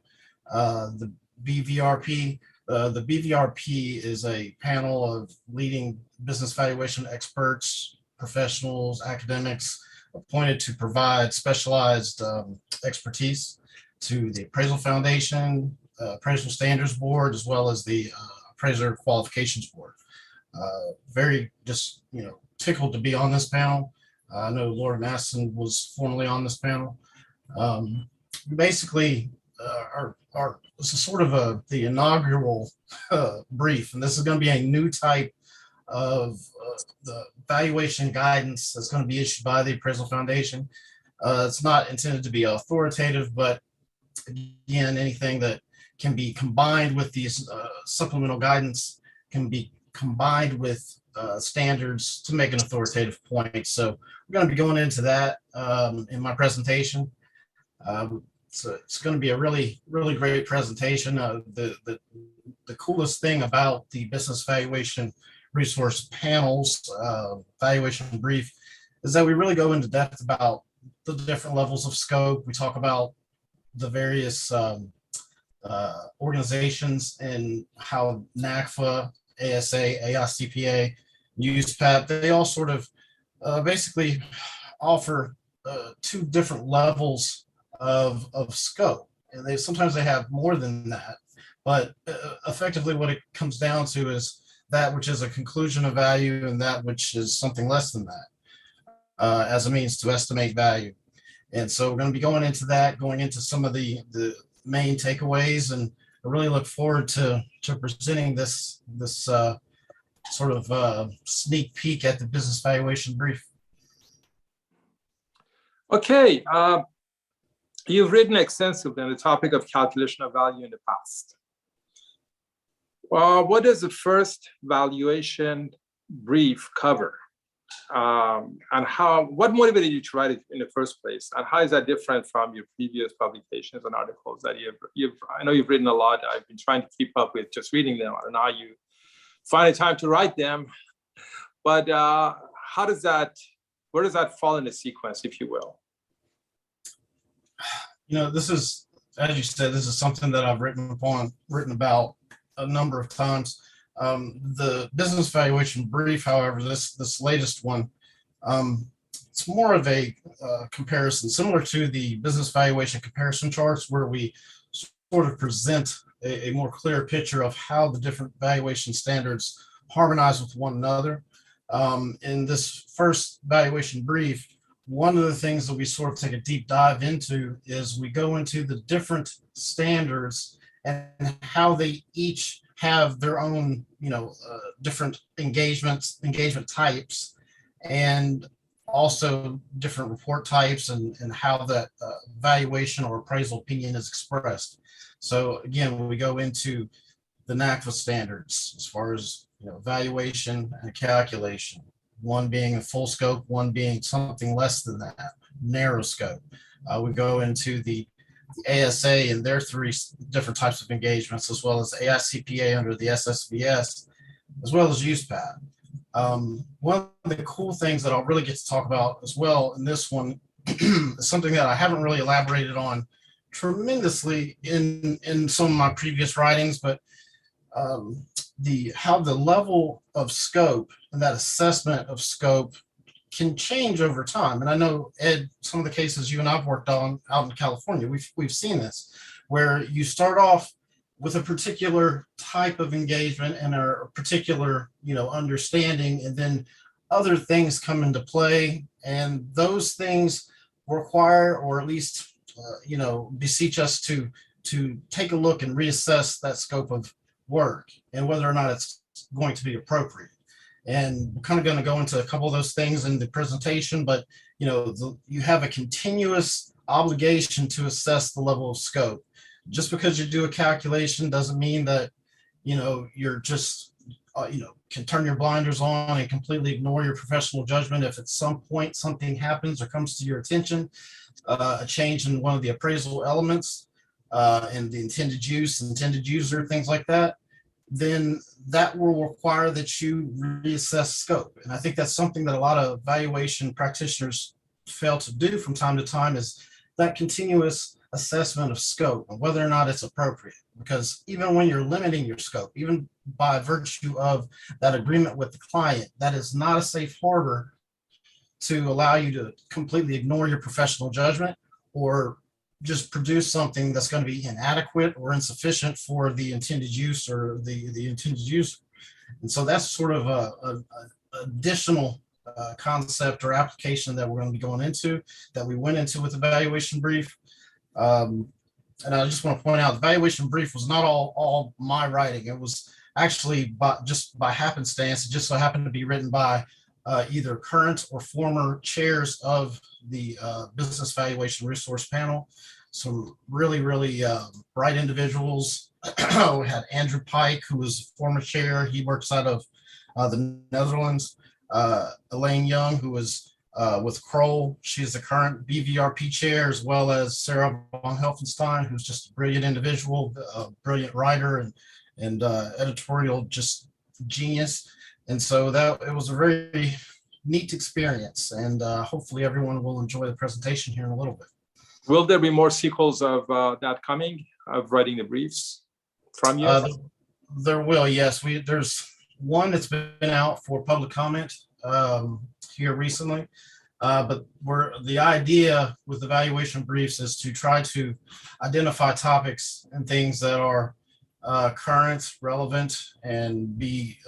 Speaker 13: the BVRP. The BVRP is a panel of leading business valuation experts, professionals, academics appointed to provide specialized expertise to the Appraisal Foundation, Appraisal Standards Board, as well as the Appraiser Qualifications Board. Very just, tickled to be on this panel. I know Laura Masten was formerly on this panel. Basically, this is sort of the inaugural brief, and this is going to be a new type of the valuation guidance that's going to be issued by the Appraisal Foundation. It's not intended to be authoritative, but again, anything that can be combined with these supplemental guidance can be combined with standards to make an authoritative point. So we're going to be going into that in my presentation. So it's going to be a really, really great presentation. The coolest thing about the Business Valuation Resource Panel's valuation brief is that we really go into depth about the different levels of scope. We talk about the various organizations and how NACFA, ASA, AICPA, USPAP, they all sort of basically offer 2 different levels of scope. And sometimes they have more than that, but effectively what it comes down to is that which is a conclusion of value and that which is something less than that as a means to estimate value. And so we're going to be going into that, going into some of the main takeaways, and I really look forward to presenting this sort of sneak peek at the business valuation brief.
Speaker 12: Okay, you've written extensively on the topic of calculation of value in the past. What does the first valuation brief cover? And what motivated you to write it in the first place? And how is that different from your previous publications and articles that I know you've written a lot. I've been trying to keep up with just reading them. I don't know how you find the time to write them, but where does that fall in the sequence, if you will?
Speaker 13: This is, as you said, this is something that I've written about a number of times. The business valuation brief, however, this latest one, it's more of a comparison, similar to the business valuation comparison charts, where we sort of present a more clear picture of how the different valuation standards harmonize with one another. In this first valuation brief, one of the things that we sort of take a deep dive into is we go into the different standards and how they each have their own, different engagement types, and also different report types, and how that valuation or appraisal opinion is expressed. So again, we go into the NACFA standards as far as valuation and calculation, one being a full scope, one being something less than that, narrow scope. We go into the ASA and their three different types of engagements, as well as AICPA under the SSVS, as well as USPAD. One of the cool things that I'll really get to talk about as well in this one is something that I haven't really elaborated on tremendously in some of my previous writings, but how the level of scope and that assessment of scope can change over time. And I know, Ed, some of the cases you and I've worked on out in California, we've seen this, where you start off with a particular type of engagement and a particular, understanding, and then other things come into play, and those things require, or at least, beseech us to take a look and reassess that scope of work and whether or not it's going to be appropriate. And we're kind of going to go into a couple of those things in the presentation, but you have a continuous obligation to assess the level of scope. Just because you do a calculation doesn't mean that you're just can turn your blinders on and completely ignore your professional judgment. If at some point something happens or comes to your attention, a change in one of the appraisal elements and the intended use, intended user, things like that, then that will require that you reassess scope. And I think that's something that a lot of valuation practitioners fail to do from time to time, is that continuous assessment of scope and whether or not it's appropriate. Because even when you're limiting your scope, even by virtue of that agreement with the client, that is not a safe harbor to allow you to completely ignore your professional judgment or just produce something that's going to be inadequate or insufficient for the intended use or the intended user. And so that's sort of a additional concept or application that we're going to be going into, that we went into with the valuation brief. And I just want to point out, the valuation brief was not all my writing. It was actually just by happenstance. It just so happened to be written by either current or former chairs of the Business Valuation Resource Panel. Some really, really bright individuals. We had Andrew Pike, who was former chair. He works out of the Netherlands. Elaine Young, who was with Kroll. She's the current BVRP chair, as well as Sarah von Helfenstein, who's just a brilliant individual, a brilliant writer and editorial just genius. And so it was a very neat experience, and hopefully everyone will enjoy the presentation here in a little bit.
Speaker 12: Will there be more sequels of that coming, of writing the briefs from you?
Speaker 13: There will, yes. There's one that's been out for public comment here recently, but the idea with the valuation briefs is to try to identify topics and things that are current, relevant, and be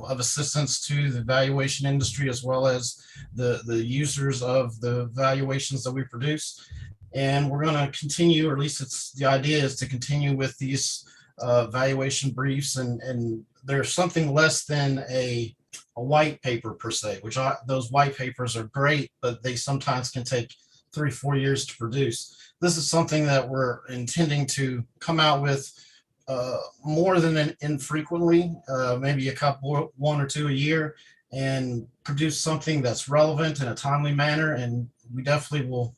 Speaker 13: of assistance to the valuation industry, as well as the users of the valuations that we produce. And we're going to continue, or at least the idea is to continue with these valuation briefs, and there's something less than a white paper per se, which those white papers are great, but they sometimes can take 3-4 years to produce. This is something that we're intending to come out with more than infrequently, maybe one or two a year, and produce something that's relevant in a timely manner. And we definitely will,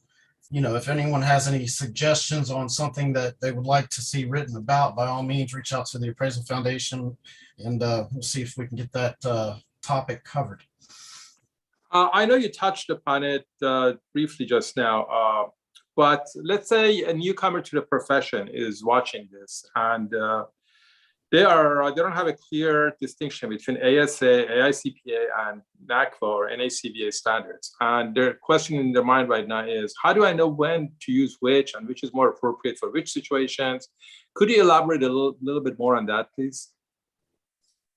Speaker 13: if anyone has any suggestions on something that they would like to see written about, by all means, reach out to the Appraisal Foundation, and we'll see if we can get that topic covered.
Speaker 12: I know you touched upon it briefly just now, but let's say a newcomer to the profession is watching this, and they don't have a clear distinction between ASA, AICPA, and NACFA or NACVA standards. And their question in their mind right now is, how do I know when to use which and which is more appropriate for which situations? Could you elaborate a little bit more on that, please?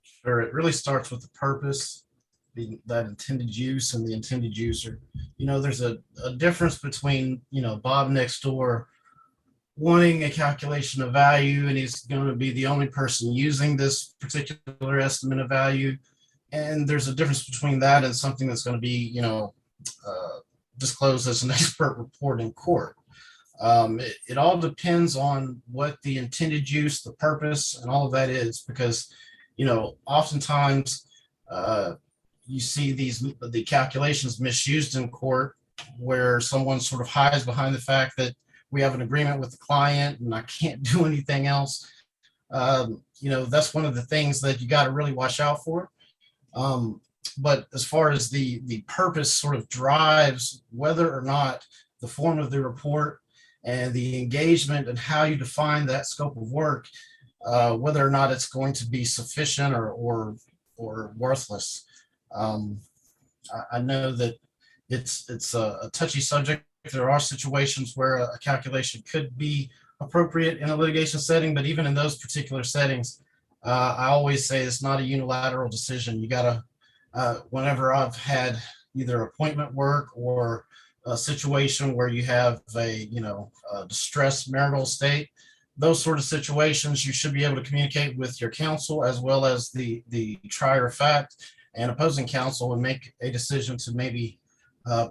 Speaker 13: Sure. It really starts with the purpose, that intended use, and the intended user. There's a difference between, Bob next door wanting a calculation of value, and he's going to be the only person using this particular estimate of value. And there's a difference between that and something that's going to be, disclosed as an expert report in court. It all depends on what the intended use, the purpose, and all of that is, because, oftentimes you see the calculations misused in court, where someone sort of hides behind the fact that we have an agreement with the client and I can't do anything else. That's one of the things that you got to really watch out for. But as far as the purpose sort of drives whether or not the form of the report and the engagement and how you define that scope of work, whether or not it's going to be sufficient or worthless. I know that it's a touchy subject. There are situations where a calculation could be appropriate in a litigation setting, but even in those particular settings, I always say it's not a unilateral decision. You gotta, whenever I've had either appointment work or a situation where you have a distressed marital state, those sort of situations, you should be able to communicate with your counsel as well as the trier of fact and opposing counsel and make a decision to maybe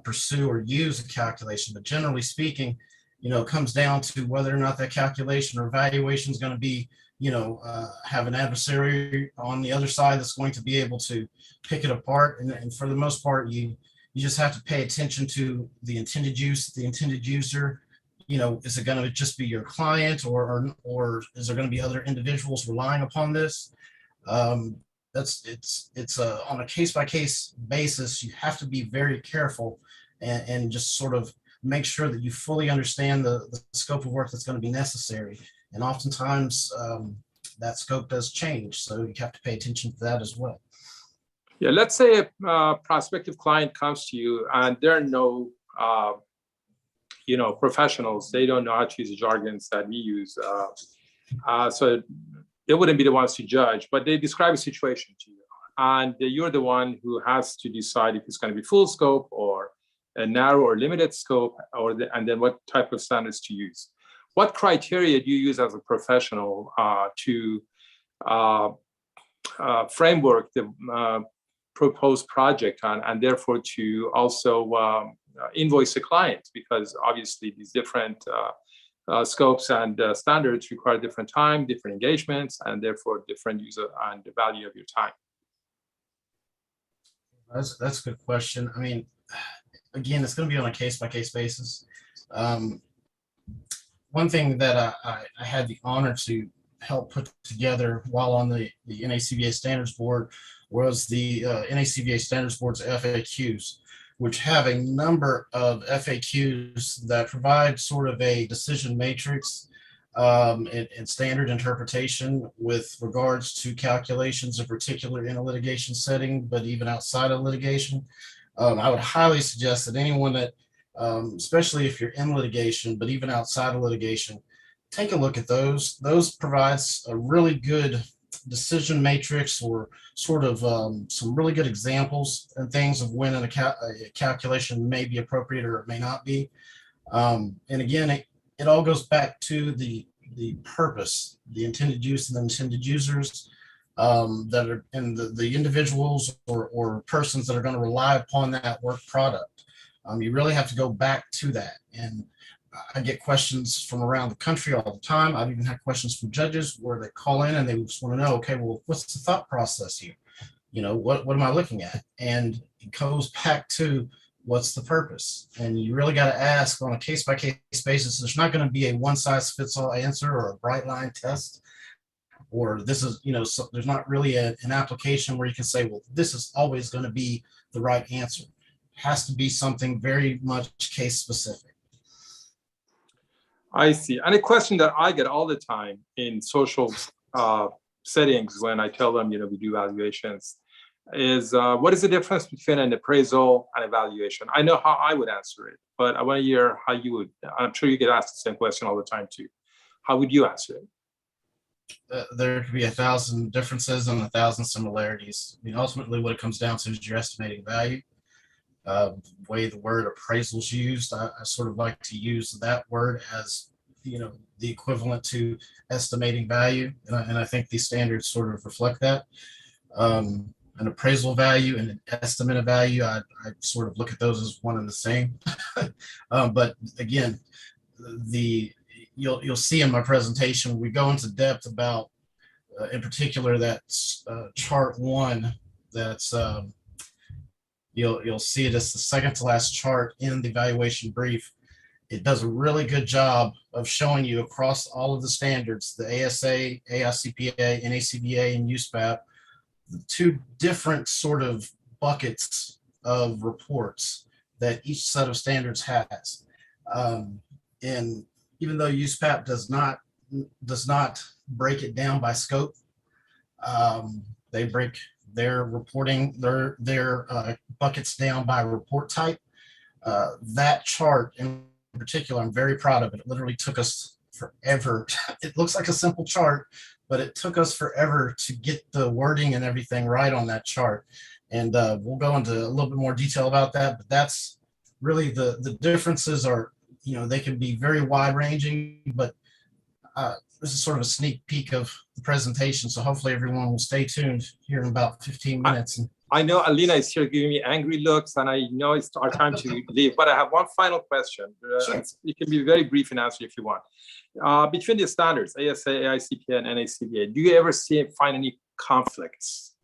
Speaker 13: pursue or use a calculation. But generally speaking, it comes down to whether or not that calculation or valuation is going to be, have an adversary on the other side that's going to be able to pick it apart. And for the most part, you just have to pay attention to the intended use, the intended user. Is it going to just be your client, or is there going to be other individuals relying upon this? It's on a case-by-case basis. You have to be very careful and just sort of make sure that you fully understand the scope of work that's going to be necessary. And oftentimes that scope does change, so you have to pay attention to that as well.
Speaker 12: Yeah, let's say a prospective client comes to you and there are no professionals. They don't know how to use the jargons that we use. So they wouldn't be the ones to judge, but they describe a situation to you. And you're the one who has to decide if it's going to be full scope or a narrow or limited scope, and then what type of standards to use. What criteria do you use as a professional to framework the proposed project and therefore to also invoice the client? Because obviously these different scopes and standards require different time, different engagements, and therefore different user and the value of your time.
Speaker 13: That's a good question. I mean, again, it's going to be on a case-by-case basis. One thing that I had the honor to help put together while on the NACVA Standards Board was the NACVA Standards Board's FAQs, which have a number of FAQs that provide sort of a decision matrix and standard interpretation with regards to calculations in particular in a litigation setting, but even outside of litigation. I would highly suggest that anyone that, especially if you're in litigation, but even outside of litigation, take a look at those. Those provides a really good decision matrix, or sort of some really good examples and things of when a calculation may be appropriate or it may not be. And again, it all goes back to the the purpose, the intended use and the intended users that are, and the individuals or persons that are going to rely upon that work product. You really have to go back to that. And I get questions from around the country all the time. I've even had questions from judges where they call in and they just want to know, okay, well, what's the thought process here? You know, what am I looking at? And it goes back to what's the purpose? And you really got to ask on a case-by-case basis. There's not going to be a one-size-fits-all answer or a bright line test, or this is, you know, so there's not really an application where you can say, well, this is always going to be the right answer. It has to be something very much case specific.
Speaker 12: I see. And a question that I get all the time in social settings when I tell them, you know, we do valuations is what is the difference between an appraisal and evaluation? I know how I would answer it, but I want to hear how you would. I'm sure you get asked the same question all the time too. How would you answer it?
Speaker 13: There could be 1,000 differences and 1,000 similarities. I mean, ultimately what it comes down to is your estimating value. The way the word appraisal is used, I sort of like to use that word as, you know, the equivalent to estimating value. And I think these standards sort of reflect that. An appraisal value and an estimate of value, I sort of look at those as one and the same. But again, you'll see in my presentation, we go into depth about, in particular, that chart 1. That's you'll see it as the second to last chart in the evaluation brief. It does a really good job of showing you across all of the standards, the ASA, AICPA, NACBA, and USPAP, the 2 different sort of buckets of reports that each set of standards has. And even though USPAP does not break it down by scope, they break their reporting, their buckets down by report type. That chart in particular, I'm very proud of it. It literally took us forever. It looks like a simple chart, but it took us forever to get the wording and everything right on that chart. And we'll go into a little bit more detail about that, but that's really the differences are, you know, they can be very wide ranging, but this is sort of a sneak peek of the presentation. So hopefully everyone will stay tuned here in about 15 minutes.
Speaker 12: I know Alina is here giving me angry looks, and I know it's our time to leave, but I have one final question.
Speaker 13: Sure.
Speaker 12: You can be very brief in answer if you want. Between the standards, ASA, AICPA, and NACBA, do you ever find any conflicts?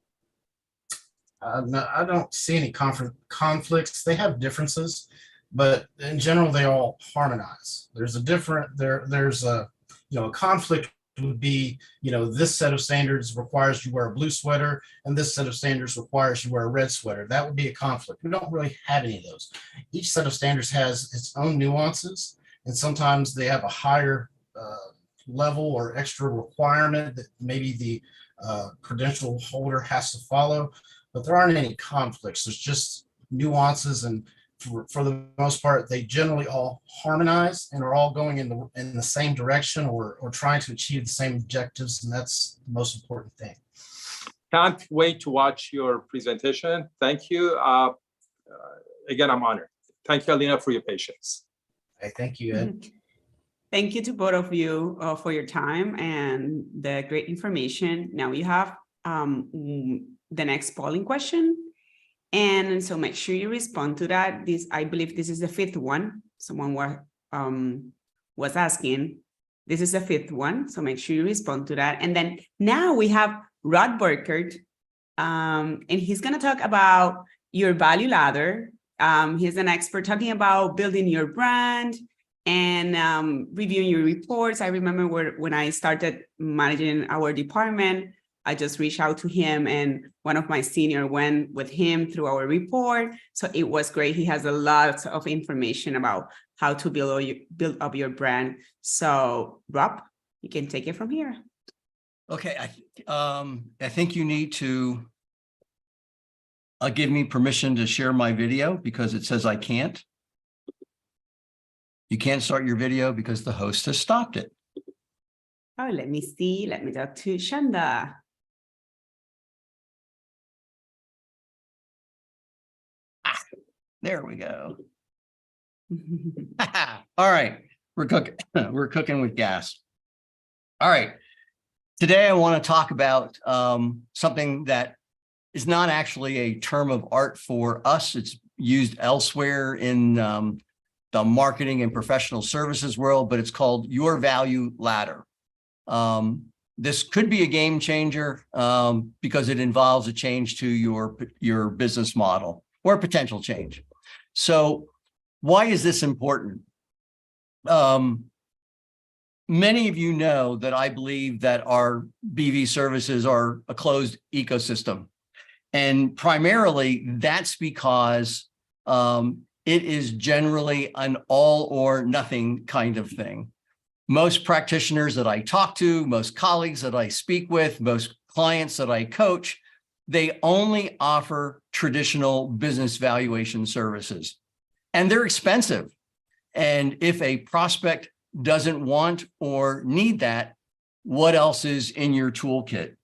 Speaker 13: No, I don't see any conflicts. They have differences, but in general, they all harmonize. There's a you know, a conflict would be, you know, this set of standards requires you wear a blue sweater and this set of standards requires you wear a red sweater. That would be a conflict. We don't really have any of those. Each set of standards has its own nuances, and sometimes they have a higher level or extra requirement that maybe the credential holder has to follow, but there aren't any conflicts. There's just nuances, and for the most part, they generally all harmonize and are all going in the same direction or trying to achieve the same objectives, and that's the most important thing.
Speaker 12: Can't wait to watch your presentation. Thank you. Again, I'm honored. Thank you, Alina, for your patience.
Speaker 13: Hey, thank you, Ed.
Speaker 4: Thank you to both of you for your time and the great information. Now you have the next polling question. And so make sure you respond to that. I believe this is the 5th one. Someone was asking. This is the 5th one. So make sure you respond to that. And then now we have Rod Burkert. And he's going to talk about your value ladder. He's an expert talking about building your brand and reviewing your reports. I remember when I started managing our department, I just reached out to him, and one of my seniors went with him through our report. So it was great. He has a lot of information about how to build up your brand. So Rob, you can take it from here.
Speaker 14: Okay, I think you need to give me permission to share my video because it says I can't. You can't start your video because the host has stopped it.
Speaker 4: Oh, let me see. Let me talk to Shanda.
Speaker 14: There we go. All right, we're cooking. We're cooking with gas. All right. Today, I want to talk about something that is not actually a term of art for us. It's used elsewhere in the marketing and professional services world, but it's called your value ladder. This could be a game changer because it involves a change to your business model or a potential change. So why is this important? Many of you know that I believe that our BV services are a closed ecosystem. And primarily that's because it is generally an all or nothing kind of thing. Most practitioners that I talk to, most colleagues that I speak with, most clients that I coach, they only offer traditional business valuation services. And they're expensive. And if a prospect doesn't want or need that, what else is in your toolkit?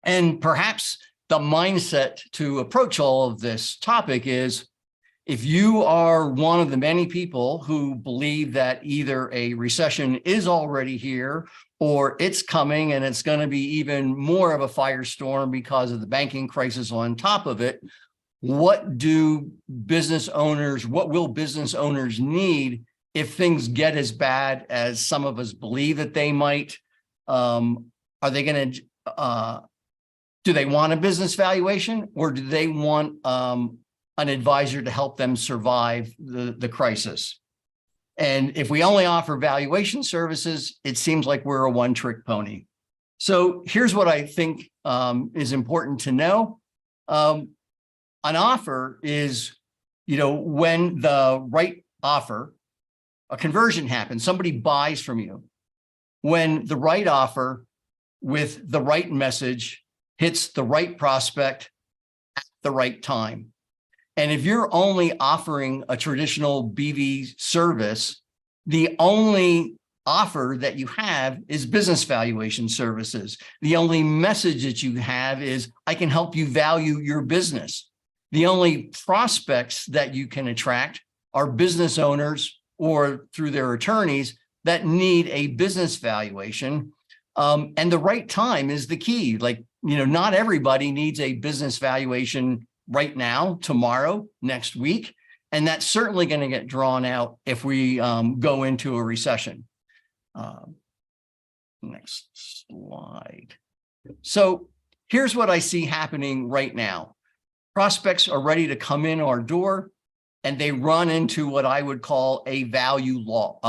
Speaker 14: And perhaps the mindset to approach all of this topic is, if you are one of the many people who believe that either a recession is already here or it's coming and it's going to be even more of a firestorm because of the banking crisis on top of it, what will business owners need if things get as bad as some of us believe that they might? Are they going to, do they want a business valuation, or do they want an advisor to help them survive the crisis? And if we only offer valuation services, it seems like we're a one-trick pony. So here's what I think is important to know. An offer is, when the right offer, a conversion happens, somebody buys from you. When the right offer with the right message hits the right prospect at the right time. And if you're only offering a traditional BV service, the only offer that you have is business valuation services. The only message that you have is, I can help you value your business. The only prospects that you can attract are business owners or through their attorneys that need a business valuation. And the right time is the key. Not everybody needs a business valuation right now, tomorrow, next week. And that's certainly going to get drawn out if we go into a recession. Next slide. So here's what I see happening right now. Prospects are ready to come in our door, and they run into what I would call a value wall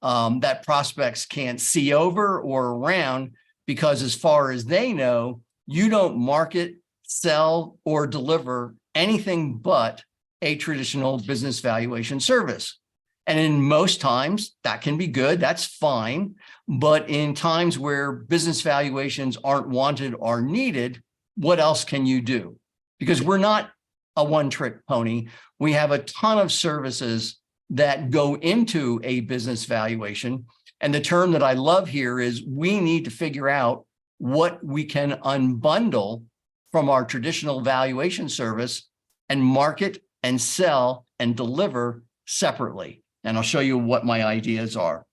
Speaker 14: that prospects can't see over or around, because as far as they know, you don't market, sell, or deliver anything but a traditional business valuation service. And in most times that can be good, that's fine. But in times where business valuations aren't wanted or needed, what else can you do? Because we're not a one-trick pony. We have a ton of services that go into a business valuation. And the term that I love here is, we need to figure out what we can unbundle from our traditional valuation service and market and sell and deliver separately. And I'll show you what my ideas are.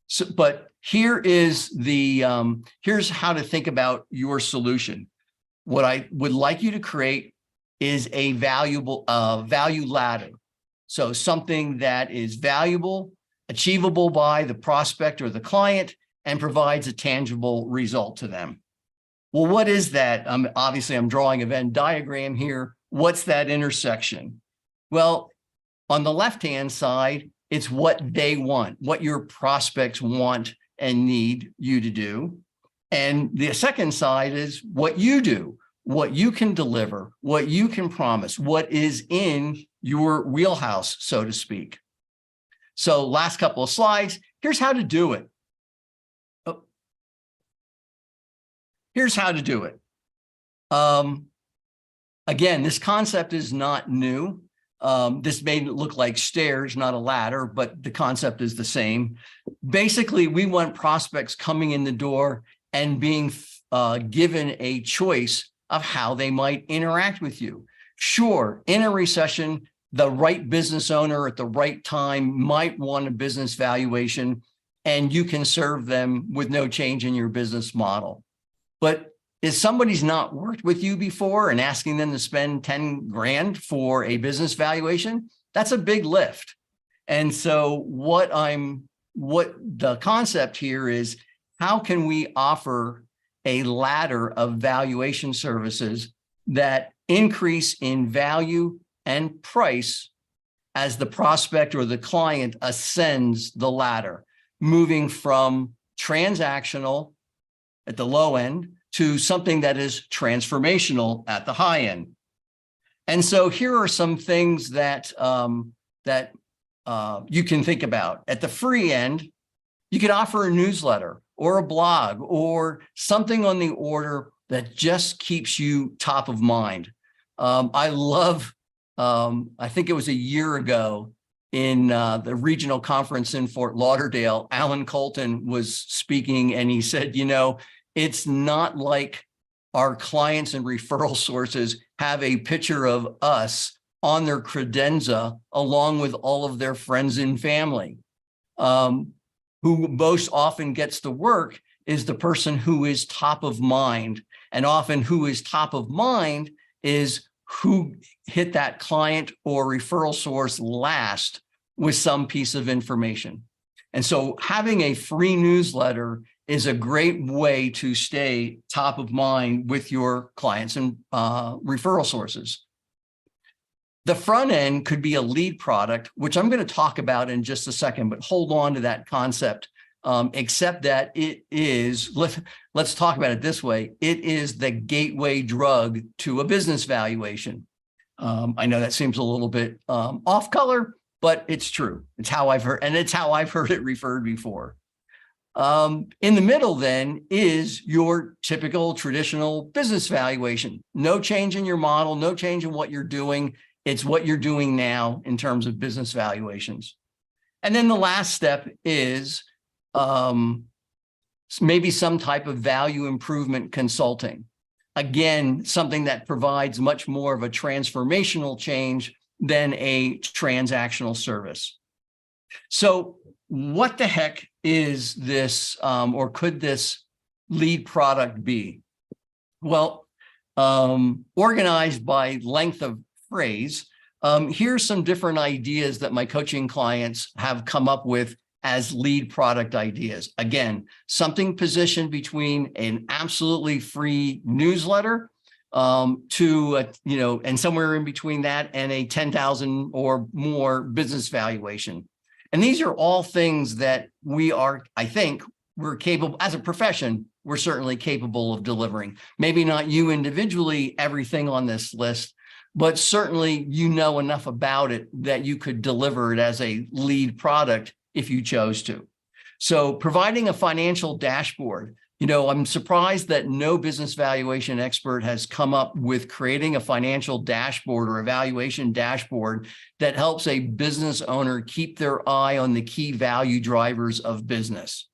Speaker 14: So, but here is here's how to think about your solution. What I would like you to create is a value ladder. So something that is valuable, achievable by the prospect or the client, and provides a tangible result to them. Well, what is that? Obviously, I'm drawing a Venn diagram here. What's that intersection? Well, on the left-hand side, it's what they want, what your prospects want and need you to do. And the second side is what you do, what you can deliver, what you can promise, what is in your wheelhouse, so to speak. So last couple of slides, here's how to do it. Here's how to do it. Again, this concept is not new. This may look like stairs, not a ladder, but the concept is the same. Basically, we want prospects coming in the door and being given a choice of how they might interact with you. Sure, in a recession, the right business owner at the right time might want a business valuation. and you can serve them with no change in your business model. But if somebody's not worked with you before and asking them to spend 10 grand for a business valuation, that's a big lift. And so what the concept here is, how can we offer a ladder of valuation services that increase in value and price as the prospect or the client ascends the ladder, moving from transactional at the low end to something that is transformational at the high end. And so here are some things that you can think about. At the free end, you could offer a newsletter or a blog or something on the order that just keeps you top of mind. I love, I think it was a year ago in the regional conference in Fort Lauderdale, Alan Colton was speaking and he said, you know, it's not like our clients and referral sources have a picture of us on their credenza along with all of their friends and family. Who most often gets the work is the person who is top of mind. And often who is top of mind is who hit that client or referral source last with some piece of information. And so having a free newsletter is a great way to stay top of mind with your clients and referral sources. The front end could be a lead product, which I'm going to talk about in just a second, but hold on to that concept, except that it is, let's talk about it this way, it is the gateway drug to a business valuation. I know that seems a little bit off color, but it's true. It's how I've heard, and it's how I've heard it referred before. In the middle then is your typical traditional business valuation. No change in your model, no change in what you're doing. It's what you're doing now in terms of business valuations. And then the last step is maybe some type of value improvement consulting. Again, something that provides much more of a transformational change than a transactional service. So what the heck is this, or could this lead product be? Well, organized by length of phrase, here's some different ideas that my coaching clients have come up with as lead product ideas. Again, something positioned between an absolutely free newsletter to, and somewhere in between that and a 10,000 or more business valuation. And these are all things that we are, I think, we're capable, as a profession, we're certainly capable of delivering. Maybe not you individually, everything on this list, but certainly you know enough about it that you could deliver it as a lead product if you chose to. So providing a financial dashboard, I'm surprised that no business valuation expert has come up with creating a financial dashboard or evaluation dashboard that helps a business owner keep their eye on the key value drivers of business.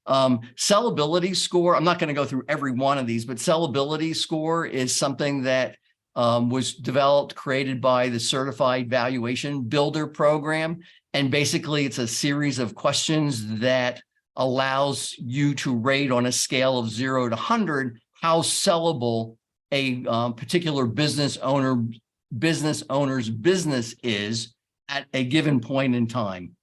Speaker 14: Sellability score, I'm not going to go through every one of these, but sellability score is something that was developed, created by the Certified Valuation Builder program. And basically, it's a series of questions that allows you to rate on a scale of 0 to 100 how sellable a particular business owner's business is at a given point in time.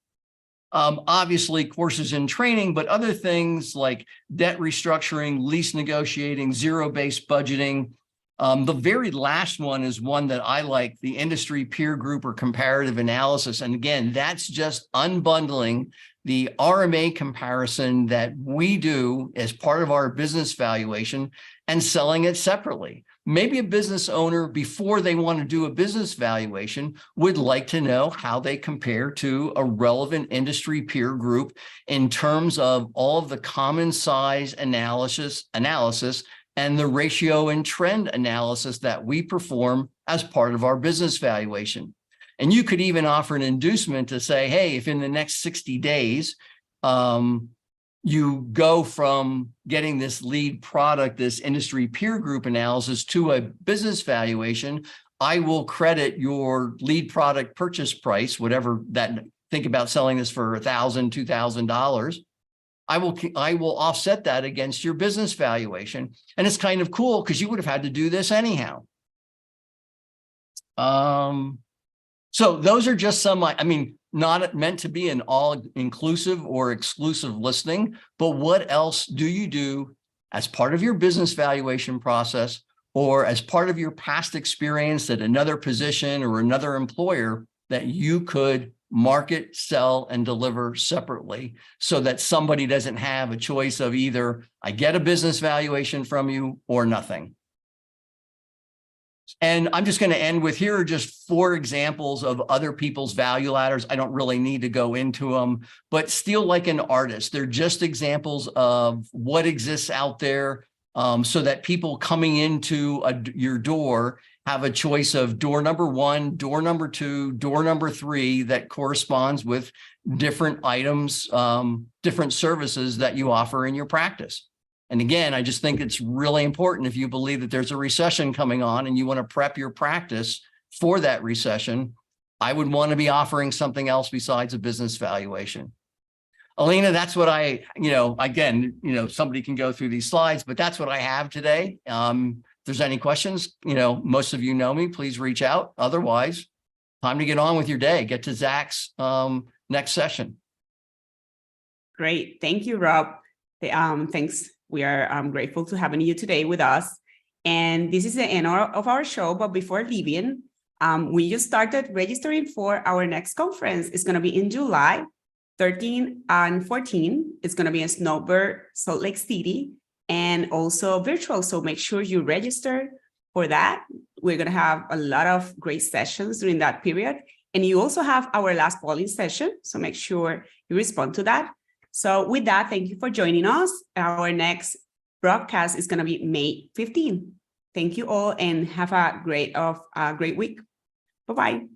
Speaker 14: Obviously, courses and training, but other things like debt restructuring, lease negotiating, zero-based budgeting. The very last one is one that I like, the industry peer group or comparative analysis. And again, that's just unbundling the RMA comparison that we do as part of our business valuation and selling it separately. Maybe a business owner, before they want to do a business valuation, would like to know how they compare to a relevant industry peer group in terms of all of the common size analysis and the ratio and trend analysis that we perform as part of our business valuation. And you could even offer an inducement to say, hey, if in the next 60 days, you go from getting this lead product, this industry peer group analysis to a business valuation, I will credit your lead product purchase price, whatever that, think about selling this for $1,000, $2,000. I will offset that against your business valuation. And it's kind of cool because you would have had to do this anyhow. So those are just some, I mean, not meant to be an all-inclusive or exclusive listing, but what else do you do as part of your business valuation process or as part of your past experience at another position or another employer that you could market, sell, and deliver separately so that somebody doesn't have a choice of either I get a business valuation from you or nothing. And I'm just going to end with here are just 4 examples of other people's value ladders. I don't really need to go into them, but Steal Like an Artist. They're just examples of what exists out there so that people coming into your door have a choice of door number 1, door number 2, door number 3 that corresponds with different items, different services that you offer in your practice. And again, I just think it's really important if you believe that there's a recession coming on and you want to prep your practice for that recession, I would want to be offering something else besides a business valuation. Alina, that's what again, somebody can go through these slides, but that's what I have today. If there's any questions, most of you know me, please reach out. Otherwise, time to get on with your day. Get to Zach's next session.
Speaker 4: Great. Thank you, Rob. Thanks. We are grateful to having you today with us. And this is the end of our show. But before leaving, we just started registering for our next conference. It's going to be in July 13 and 14. It's going to be in Snowbird, Salt Lake City, and also virtual. So make sure you register for that. We're going to have a lot of great sessions during that period. And you also have our last polling session. So make sure you respond to that. So with that, thank you for joining us. Our next broadcast is going to be May 15. Thank you all and have a great week. Bye-bye.